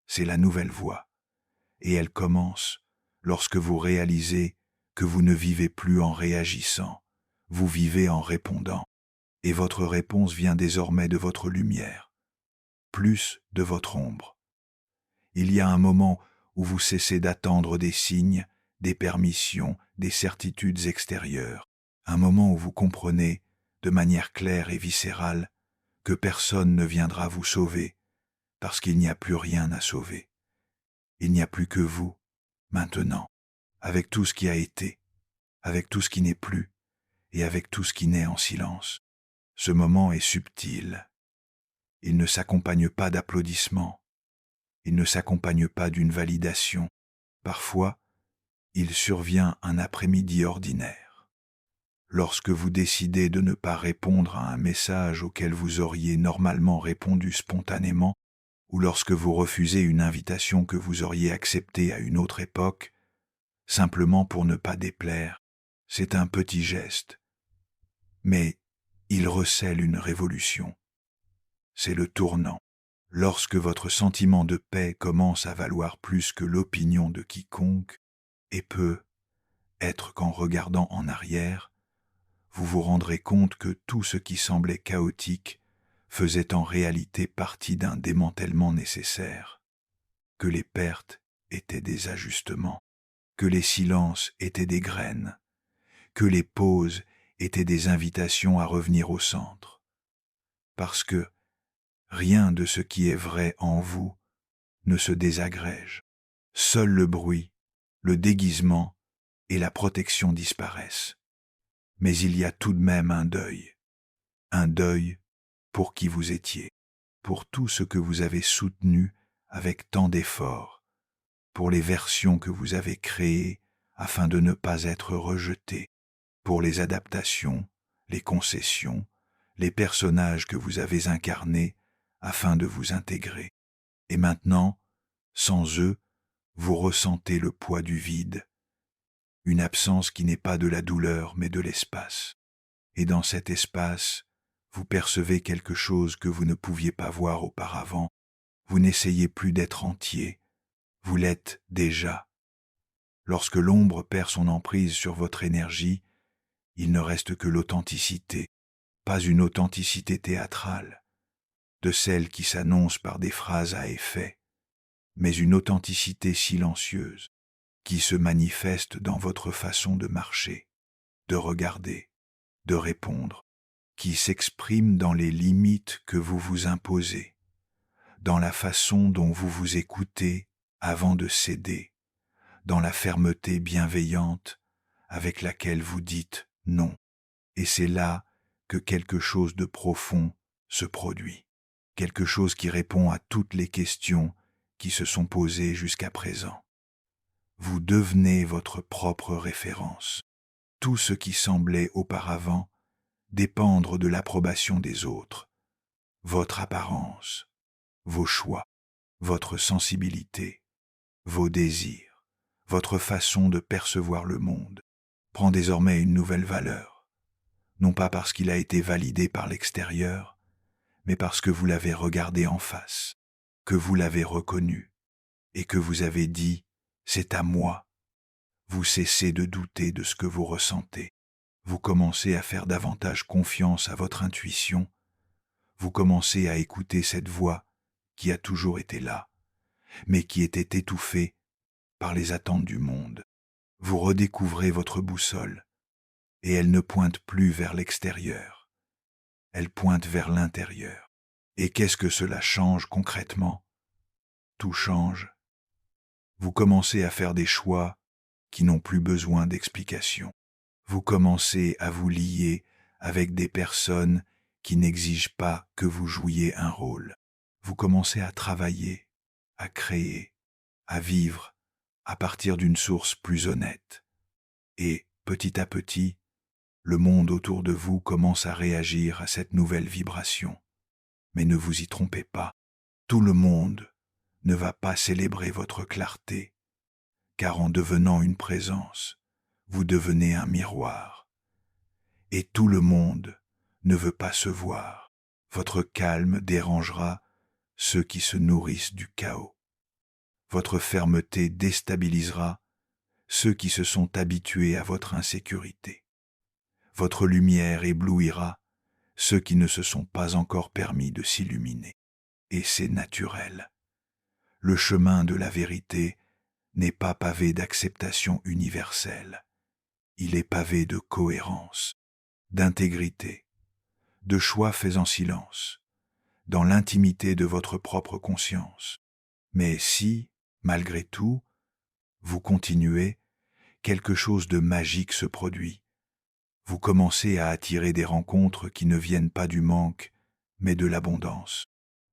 C'est la nouvelle voie. Et elle commence lorsque vous réalisez que vous ne vivez plus en réagissant, vous vivez en répondant. Et votre réponse vient désormais de votre lumière, plus de votre ombre. Il y a un moment où vous cessez d'attendre des signes, des permissions, des certitudes extérieures, un moment où vous comprenez, de manière claire et viscérale, que personne ne viendra vous sauver, parce qu'il n'y a plus rien à sauver. Il n'y a plus que vous, maintenant, avec tout ce qui a été, avec tout ce qui n'est plus, et avec tout ce qui naît en silence. Ce moment est subtil. Il ne s'accompagne pas d'applaudissements. Il ne s'accompagne pas d'une validation. Parfois, il survient un après-midi ordinaire. Lorsque vous décidez de ne pas répondre à un message auquel vous auriez normalement répondu spontanément, ou lorsque vous refusez une invitation que vous auriez acceptée à une autre époque, simplement pour ne pas déplaire, c'est un petit geste. Mais il recèle une révolution. C'est le tournant. Lorsque votre sentiment de paix commence à valoir plus que l'opinion de quiconque, et peut être qu'en regardant en arrière, vous vous rendrez compte que tout ce qui semblait chaotique faisait en réalité partie d'un démantèlement nécessaire, que les pertes étaient des ajustements, que les silences étaient des graines, que les pauses étaient des invitations à revenir au centre. Parce que, Rien de ce qui est vrai en vous ne se désagrège. Seul le bruit, le déguisement et la protection disparaissent. Mais il y a tout de même un deuil pour qui vous étiez, pour tout ce que vous avez soutenu avec tant d'efforts, pour les versions que vous avez créées afin de ne pas être rejeté, pour les adaptations, les concessions, les personnages que vous avez incarnés afin de vous intégrer. Et maintenant, sans eux, vous ressentez le poids du vide, une absence qui n'est pas de la douleur mais de l'espace. Et dans cet espace, vous percevez quelque chose que vous ne pouviez pas voir auparavant. Vous n'essayez plus d'être entier, vous l'êtes déjà. Lorsque l'ombre perd son emprise sur votre énergie, il ne reste que l'authenticité, pas une authenticité théâtrale, de celle qui s'annonce par des phrases à effet, mais une authenticité silencieuse, qui se manifeste dans votre façon de marcher, de regarder, de répondre, qui s'exprime dans les limites que vous vous imposez, dans la façon dont vous vous écoutez avant de céder, dans la fermeté bienveillante avec laquelle vous dites non. Et c'est là que quelque chose de profond se produit, quelque chose qui répond à toutes les questions qui se sont posées jusqu'à présent. Vous devenez votre propre référence. Tout ce qui semblait auparavant dépendre de l'approbation des autres, votre apparence, vos choix, votre sensibilité, vos désirs, votre façon de percevoir le monde, prend désormais une nouvelle valeur, non pas parce qu'il a été validé par l'extérieur, mais parce que vous l'avez regardé en face, que vous l'avez reconnu, et que vous avez dit « c'est à moi ». Vous cessez de douter de ce que vous ressentez. Vous commencez à faire davantage confiance à votre intuition. Vous commencez à écouter cette voix qui a toujours été là, mais qui était étouffée par les attentes du monde. Vous redécouvrez votre boussole, et elle ne pointe plus vers l'extérieur. Elle pointe vers l'intérieur. Et qu'est-ce que cela change concrètement? Tout change. Vous commencez à faire des choix qui n'ont plus besoin d'explication. Vous commencez à vous lier avec des personnes qui n'exigent pas que vous jouiez un rôle. Vous commencez à travailler, à créer, à vivre à partir d'une source plus honnête. Et, petit à petit, le monde autour de vous commence à réagir à cette nouvelle vibration. Mais ne vous y trompez pas, tout le monde ne va pas célébrer votre clarté, car en devenant une présence, vous devenez un miroir. Et tout le monde ne veut pas se voir. Votre calme dérangera ceux qui se nourrissent du chaos. Votre fermeté déstabilisera ceux qui se sont habitués à votre insécurité. Votre lumière éblouira ceux qui ne se sont pas encore permis de s'illuminer. Et c'est naturel. Le chemin de la vérité n'est pas pavé d'acceptation universelle. Il est pavé de cohérence, d'intégrité, de choix faits en silence, dans l'intimité de votre propre conscience. Mais si, malgré tout, vous continuez, quelque chose de magique se produit. Vous commencez à attirer des rencontres qui ne viennent pas du manque, mais de l'abondance.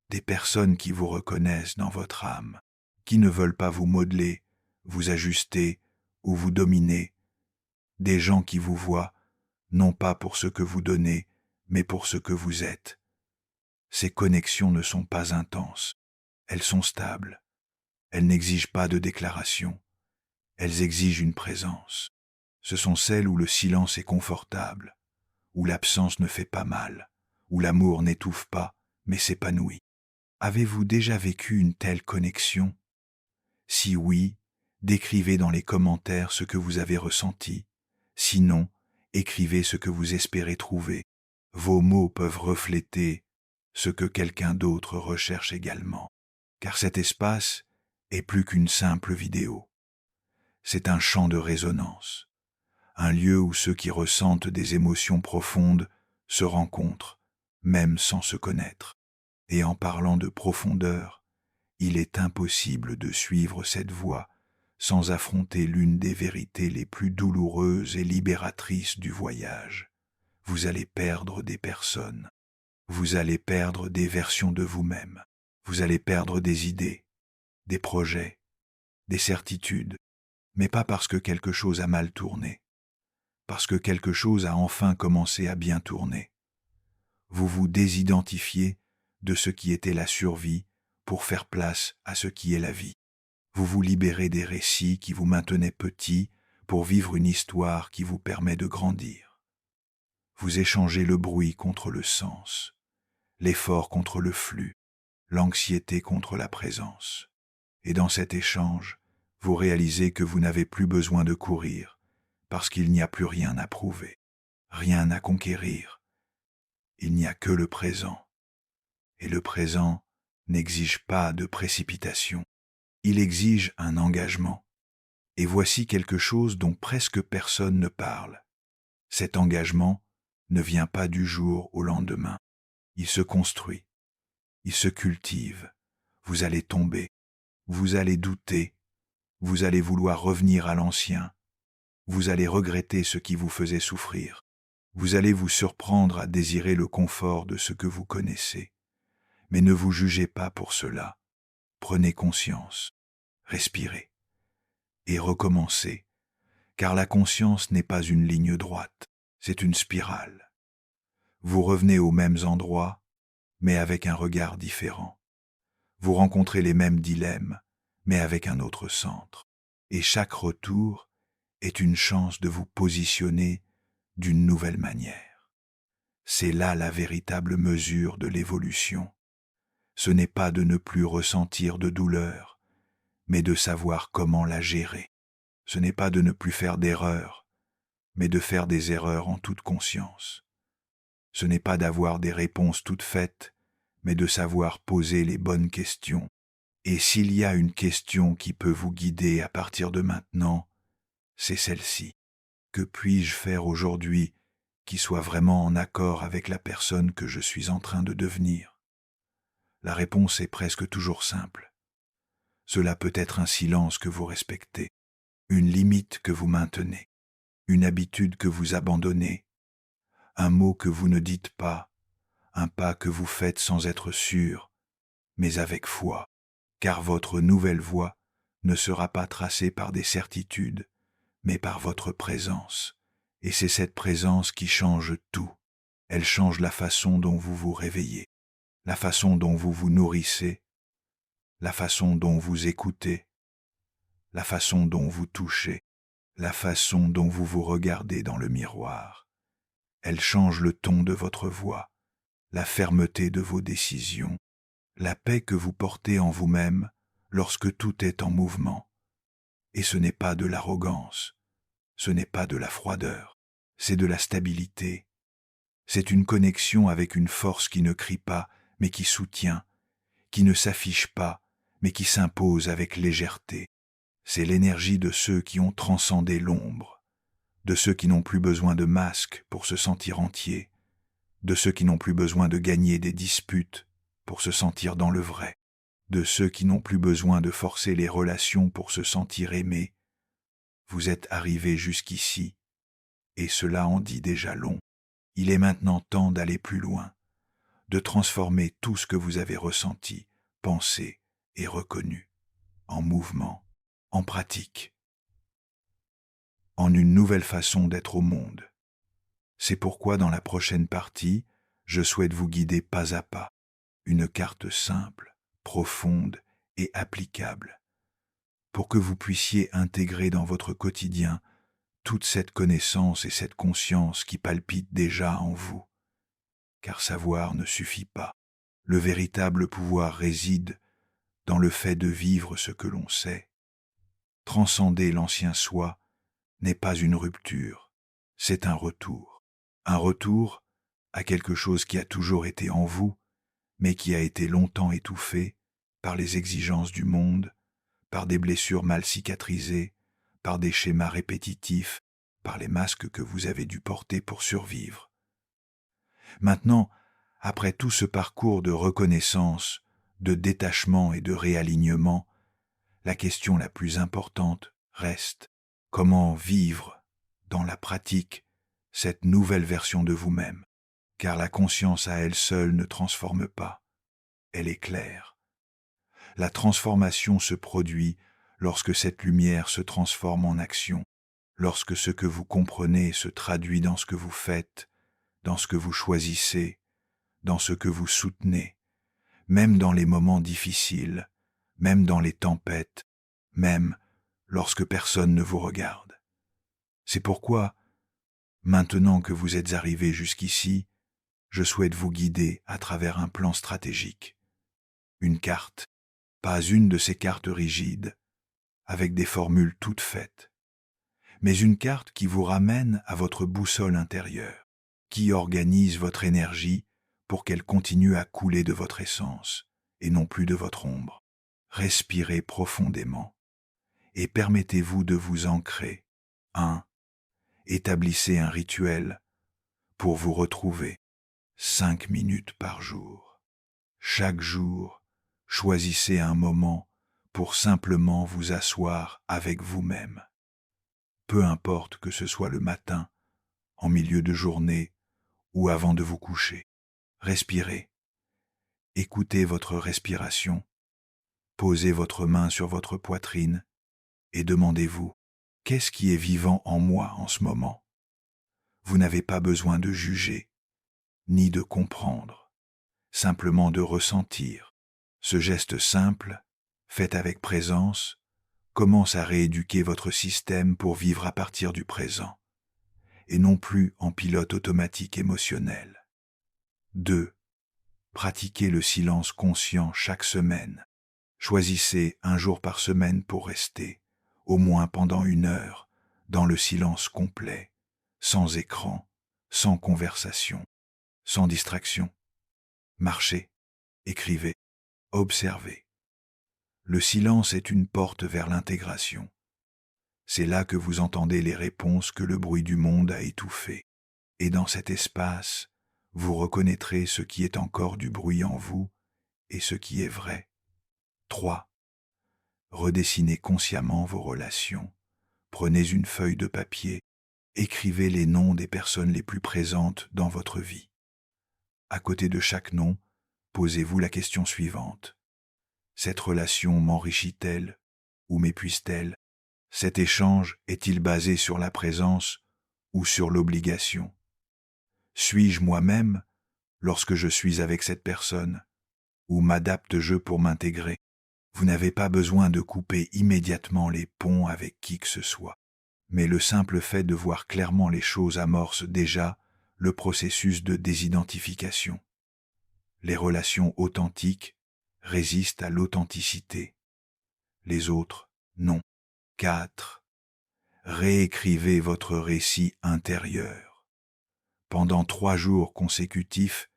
Des personnes qui vous reconnaissent dans votre âme, qui ne veulent pas vous modeler, vous ajuster ou vous dominer. Des gens qui vous voient, non pas pour ce que vous donnez, mais pour ce que vous êtes. Ces connexions ne sont pas intenses, elles sont stables. Elles n'exigent pas de déclaration, elles exigent une présence. Ce sont celles où le silence est confortable, où l'absence ne fait pas mal, où l'amour n'étouffe pas, mais s'épanouit. Avez-vous déjà vécu une telle connexion? Si oui, décrivez dans les commentaires ce que vous avez ressenti. Sinon, écrivez ce que vous espérez trouver. Vos mots peuvent refléter ce que quelqu'un d'autre recherche également. Car cet espace est plus qu'une simple vidéo. C'est un champ de résonance, un lieu où ceux qui ressentent des émotions profondes se rencontrent, même sans se connaître. Et en parlant de profondeur, il est impossible de suivre cette voie sans affronter l'une des vérités les plus douloureuses et libératrices du voyage. Vous allez perdre des personnes, vous allez perdre des versions de vous-même, vous allez perdre des idées, des projets, des certitudes, mais pas parce que quelque chose a mal tourné, parce que quelque chose a enfin commencé à bien tourner. Vous vous désidentifiez de ce qui était la survie pour faire place à ce qui est la vie. Vous vous libérez des récits qui vous maintenaient petit pour vivre une histoire qui vous permet de grandir. Vous échangez le bruit contre le sens, l'effort contre le flux, l'anxiété contre la présence. Et dans cet échange, vous réalisez que vous n'avez plus besoin de courir, parce qu'il n'y a plus rien à prouver, rien à conquérir. Il n'y a que le présent. Et le présent n'exige pas de précipitation. Il exige un engagement. Et voici quelque chose dont presque personne ne parle. Cet engagement ne vient pas du jour au lendemain. Il se construit, il se cultive. Vous allez tomber, vous allez douter, vous allez vouloir revenir à l'ancien, vous allez regretter ce qui vous faisait souffrir, vous allez vous surprendre à désirer le confort de ce que vous connaissez. Mais ne vous jugez pas pour cela. Prenez conscience, respirez et recommencez, car la conscience n'est pas une ligne droite, c'est une spirale. Vous revenez aux mêmes endroits, mais avec un regard différent. Vous rencontrez les mêmes dilemmes, mais avec un autre centre. Et chaque retour est une chance de vous positionner d'une nouvelle manière. C'est là la véritable mesure de l'évolution. Ce n'est pas de ne plus ressentir de douleur, mais de savoir comment la gérer. Ce n'est pas de ne plus faire d'erreurs, mais de faire des erreurs en toute conscience. Ce n'est pas d'avoir des réponses toutes faites, mais de savoir poser les bonnes questions. Et s'il y a une question qui peut vous guider à partir de maintenant, c'est celle-ci. Que puis-je faire aujourd'hui qui soit vraiment en accord avec la personne que je suis en train de devenir? La réponse est presque toujours simple. Cela peut être un silence que vous respectez, une limite que vous maintenez, une habitude que vous abandonnez, un mot que vous ne dites pas, un pas que vous faites sans être sûr, mais avec foi, car votre nouvelle voie ne sera pas tracée par des certitudes, mais par votre présence. Et c'est cette présence qui change tout. Elle change la façon dont vous vous réveillez, la façon dont vous vous nourrissez, la façon dont vous écoutez, la façon dont vous touchez, la façon dont vous vous regardez dans le miroir. Elle change le ton de votre voix, la fermeté de vos décisions, la paix que vous portez en vous-même lorsque tout est en mouvement. Et ce n'est pas de l'arrogance, ce n'est pas de la froideur, c'est de la stabilité. C'est une connexion avec une force qui ne crie pas, mais qui soutient, qui ne s'affiche pas, mais qui s'impose avec légèreté. C'est l'énergie de ceux qui ont transcendé l'ombre, de ceux qui n'ont plus besoin de masques pour se sentir entiers, de ceux qui n'ont plus besoin de gagner des disputes pour se sentir dans le vrai, de ceux qui n'ont plus besoin de forcer les relations pour se sentir aimés. Vous êtes arrivés jusqu'ici, et cela en dit déjà long. Il est maintenant temps d'aller plus loin, de transformer tout ce que vous avez ressenti, pensé et reconnu, en mouvement, en pratique, en une nouvelle façon d'être au monde. C'est pourquoi dans la prochaine partie, je souhaite vous guider pas à pas, une carte simple, profonde et applicable, pour que vous puissiez intégrer dans votre quotidien toute cette connaissance et cette conscience qui palpitent déjà en vous. Car savoir ne suffit pas. Le véritable pouvoir réside dans le fait de vivre ce que l'on sait. Transcender l'ancien soi n'est pas une rupture, c'est un retour. Un retour à quelque chose qui a toujours été en vous, mais qui a été longtemps étouffé par les exigences du monde, par des blessures mal cicatrisées, par des schémas répétitifs, par les masques que vous avez dû porter pour survivre. Maintenant, Après tout ce parcours de reconnaissance, de détachement et de réalignement, la question la plus importante reste: comment vivre dans la pratique cette nouvelle version de vous-même? Car la conscience à elle seule ne transforme pas, elle éclaire. La transformation se produit lorsque cette lumière se transforme en action, lorsque ce que vous comprenez se traduit dans ce que vous faites, dans ce que vous choisissez, dans ce que vous soutenez, même dans les moments difficiles, même dans les tempêtes, même lorsque personne ne vous regarde. C'est pourquoi, maintenant que vous êtes arrivé jusqu'ici, je souhaite vous guider à travers un plan stratégique. Une carte, pas une de ces cartes rigides, avec des formules toutes faites, mais une carte qui vous ramène à votre boussole intérieure, qui organise votre énergie pour qu'elle continue à couler de votre essence et non plus de votre ombre. Respirez profondément et permettez-vous de vous ancrer. 1. Établissez un rituel pour vous retrouver 5 minutes par jour. Chaque jour, choisissez un moment pour simplement vous asseoir avec vous-même. Peu importe que ce soit le matin, en milieu de journée ou avant de vous coucher. Respirez. Écoutez votre respiration. Posez votre main sur votre poitrine et demandez-vous: qu'est-ce qui est vivant en moi en ce moment? Vous n'avez pas besoin de juger, ni de comprendre, simplement de ressentir. Ce geste simple, fait avec présence, commence à rééduquer votre système pour vivre à partir du présent, et non plus en pilote automatique émotionnel. 2. Pratiquez le silence conscient chaque semaine. Choisissez un jour par semaine pour rester, au moins pendant 1 heure, dans le silence complet, sans écran, sans conversation, sans distraction. Marchez, écrivez, observez. Le silence est une porte vers l'intégration. C'est là que vous entendez les réponses que le bruit du monde a étouffées. Et dans cet espace, vous reconnaîtrez ce qui est encore du bruit en vous et ce qui est vrai. 3. Redessinez consciemment vos relations. Prenez une feuille de papier, écrivez les noms des personnes les plus présentes dans votre vie. À côté de chaque nom, posez-vous la question suivante. Cette relation m'enrichit-elle ou m'épuise-t-elle? Cet échange est-il basé sur la présence ou sur l'obligation? Suis-je moi-même lorsque je suis avec cette personne, ou m'adapte-je pour m'intégrer? Vous n'avez pas besoin de couper immédiatement les ponts avec qui que ce soit, mais le simple fait de voir clairement les choses amorce déjà le processus de désidentification. Les relations authentiques résistent à l'authenticité. Les autres, non. 4. Réécrivez votre récit intérieur. Pendant 3 jours consécutifs,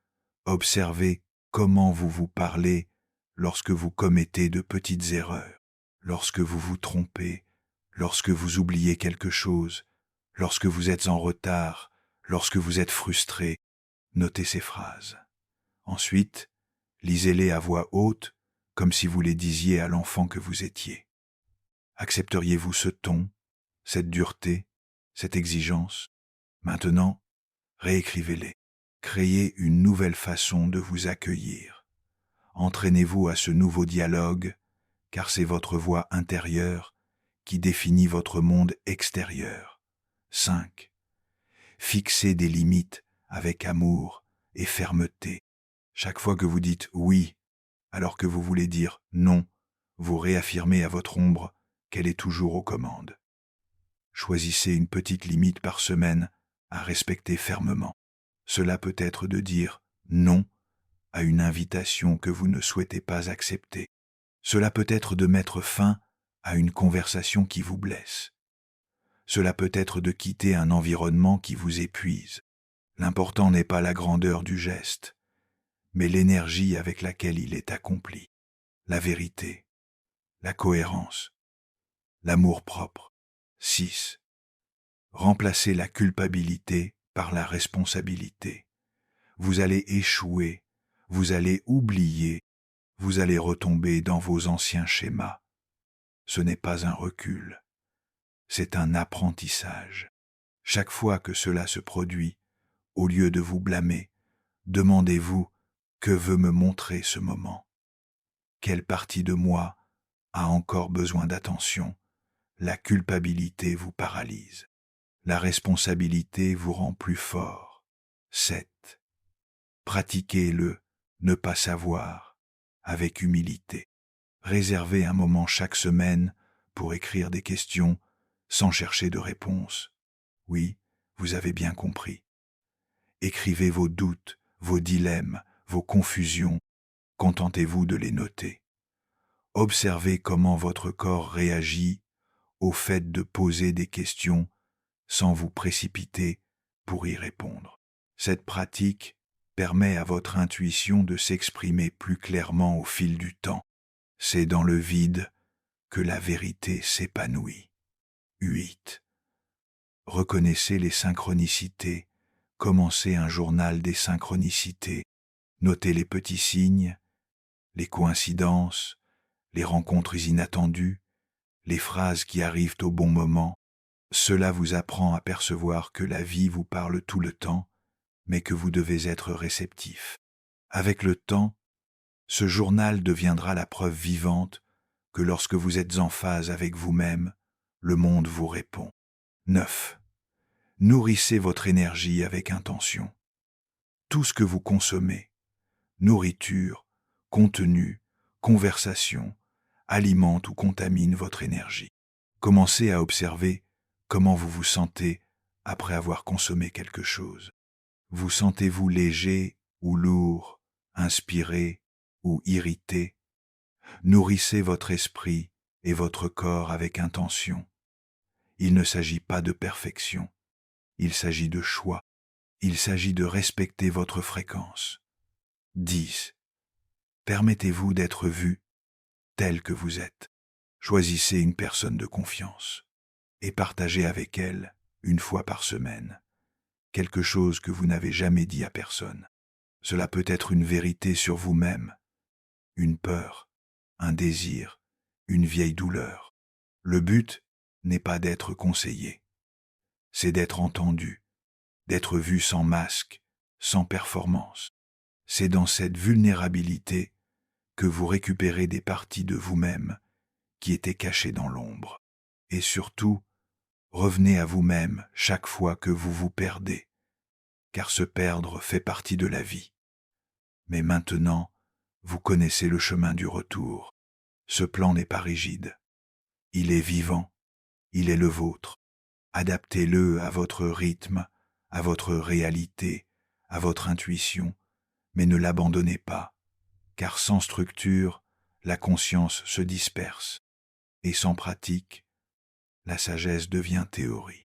observez comment vous vous parlez lorsque vous commettez de petites erreurs, lorsque vous vous trompez, lorsque vous oubliez quelque chose, lorsque vous êtes en retard, lorsque vous êtes frustré. Notez ces phrases. Ensuite, lisez-les à voix haute, comme si vous les disiez à l'enfant que vous étiez. Accepteriez-vous ce ton, cette dureté, cette exigence? Maintenant, réécrivez-les. Créez une nouvelle façon de vous accueillir. Entraînez-vous à ce nouveau dialogue, car c'est votre voix intérieure qui définit votre monde extérieur. 5. Fixez des limites avec amour et fermeté. Chaque fois que vous dites oui, alors que vous voulez dire non, vous réaffirmez à votre ombre qu'elle est toujours aux commandes. Choisissez une petite limite par semaine à respecter fermement. Cela peut être de dire non à une invitation que vous ne souhaitez pas accepter. Cela peut être de mettre fin à une conversation qui vous blesse. Cela peut être de quitter un environnement qui vous épuise. L'important n'est pas la grandeur du geste, mais l'énergie avec laquelle il est accompli, la vérité, la cohérence, l'amour-propre. 6. Remplacez la culpabilité par la responsabilité. vous allez échouer, vous allez oublier, vous allez retomber dans vos anciens schémas. Ce n'est pas un recul, c'est un apprentissage. Chaque fois que cela se produit, au lieu de vous blâmer, demandez-vous: que veut me montrer ce moment? Quelle partie de moi a encore besoin d'attention? La culpabilité vous paralyse. La responsabilité vous rend plus fort. 7. Pratiquez le ne pas savoir avec humilité. Réservez un moment chaque semaine pour écrire des questions sans chercher de réponse. Oui, vous avez bien compris. Écrivez vos doutes, vos dilemmes, vos confusions. Contentez-vous de les noter. Observez comment votre corps réagit au fait de poser des questions sans vous précipiter pour y répondre. Cette pratique permet à votre intuition de s'exprimer plus clairement au fil du temps. C'est dans le vide que la vérité s'épanouit. 8. Reconnaissez les synchronicités. Commencez un journal des synchronicités. Notez les petits signes, les coïncidences, les rencontres inattendues, les phrases qui arrivent au bon moment. Cela vous apprend à percevoir que la vie vous parle tout le temps, mais que vous devez être réceptif. Avec le temps, ce journal deviendra la preuve vivante que lorsque vous êtes en phase avec vous-même, le monde vous répond. 9. Nourrissez votre énergie avec intention. Tout ce que vous consommez, nourriture, contenu, conversation, alimente ou contamine votre énergie. Commencez à observer comment vous vous sentez après avoir consommé quelque chose. Vous sentez-vous léger ou lourd, inspiré ou irrité? Nourrissez votre esprit et votre corps avec intention. Il ne s'agit pas de perfection, il s'agit de choix. Il s'agit de respecter votre fréquence. 10. Permettez-vous d'être vu tel que vous êtes. Choisissez une personne de confiance et partagez avec elle, une fois par semaine, quelque chose que vous n'avez jamais dit à personne. Cela peut être une vérité sur vous-même, une peur, un désir, une vieille douleur. Le but n'est pas d'être conseillé, c'est d'être entendu, d'être vu sans masque, sans performance. C'est dans cette vulnérabilité que vous récupérez des parties de vous-même qui étaient cachées dans l'ombre. Et surtout, revenez à vous-même chaque fois que vous vous perdez, car se perdre fait partie de la vie. Mais maintenant, vous connaissez le chemin du retour. Ce plan n'est pas rigide. Il est vivant, il est le vôtre. Adaptez-le à votre rythme, à votre réalité, à votre intuition, mais ne l'abandonnez pas, car sans structure, la conscience se disperse, et sans pratique, la sagesse devient théorie.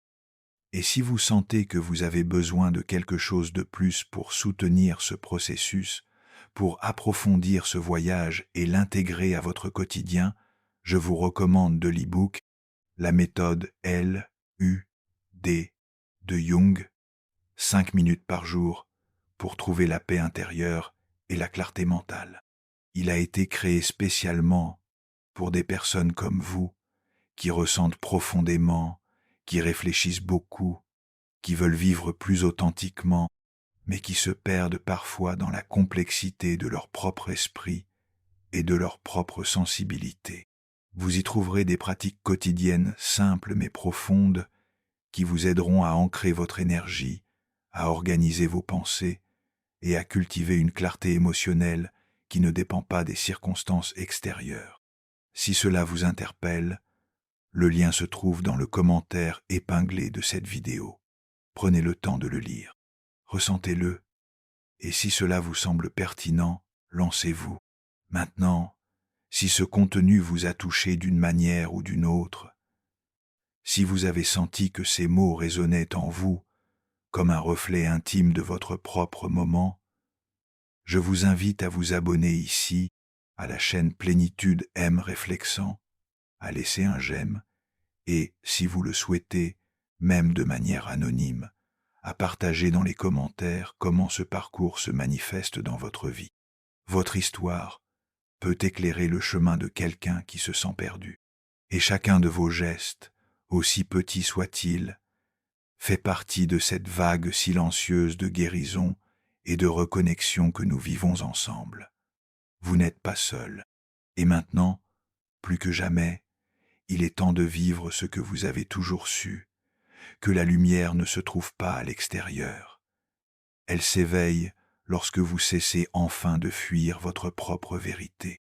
Et si vous sentez que vous avez besoin de quelque chose de plus pour soutenir ce processus, pour approfondir ce voyage et l'intégrer à votre quotidien, je vous recommande de l'e-book La méthode LUD de Jung, 5 minutes par jour pour trouver la paix intérieure et la clarté mentale. Il a été créé spécialement pour des personnes comme vous, qui ressentent profondément, qui réfléchissent beaucoup, qui veulent vivre plus authentiquement, mais qui se perdent parfois dans la complexité de leur propre esprit et de leur propre sensibilité. Vous y trouverez des pratiques quotidiennes simples mais profondes qui vous aideront à ancrer votre énergie, à organiser vos pensées et à cultiver une clarté émotionnelle qui ne dépend pas des circonstances extérieures. Si cela vous interpelle, le lien se trouve dans le commentaire épinglé de cette vidéo. Prenez le temps de le lire, ressentez-le, et si cela vous semble pertinent, lancez-vous. Maintenant, si ce contenu vous a touché d'une manière ou d'une autre, si vous avez senti que ces mots résonnaient en vous comme un reflet intime de votre propre moment, je vous invite à vous abonner ici à la chaîne Plénitude M Réflexant, à laisser un j'aime et, si vous le souhaitez, même de manière anonyme, à partager dans les commentaires comment ce parcours se manifeste dans votre vie. Votre histoire peut éclairer le chemin de quelqu'un qui se sent perdu. Et chacun de vos gestes, aussi petits soient-ils, fait partie de cette vague silencieuse de guérison et de reconnexion que nous vivons ensemble. Vous n'êtes pas seul. Et maintenant, plus que jamais, il est temps de vivre ce que vous avez toujours su, que la lumière ne se trouve pas à l'extérieur. Elle s'éveille lorsque vous cessez enfin de fuir votre propre vérité.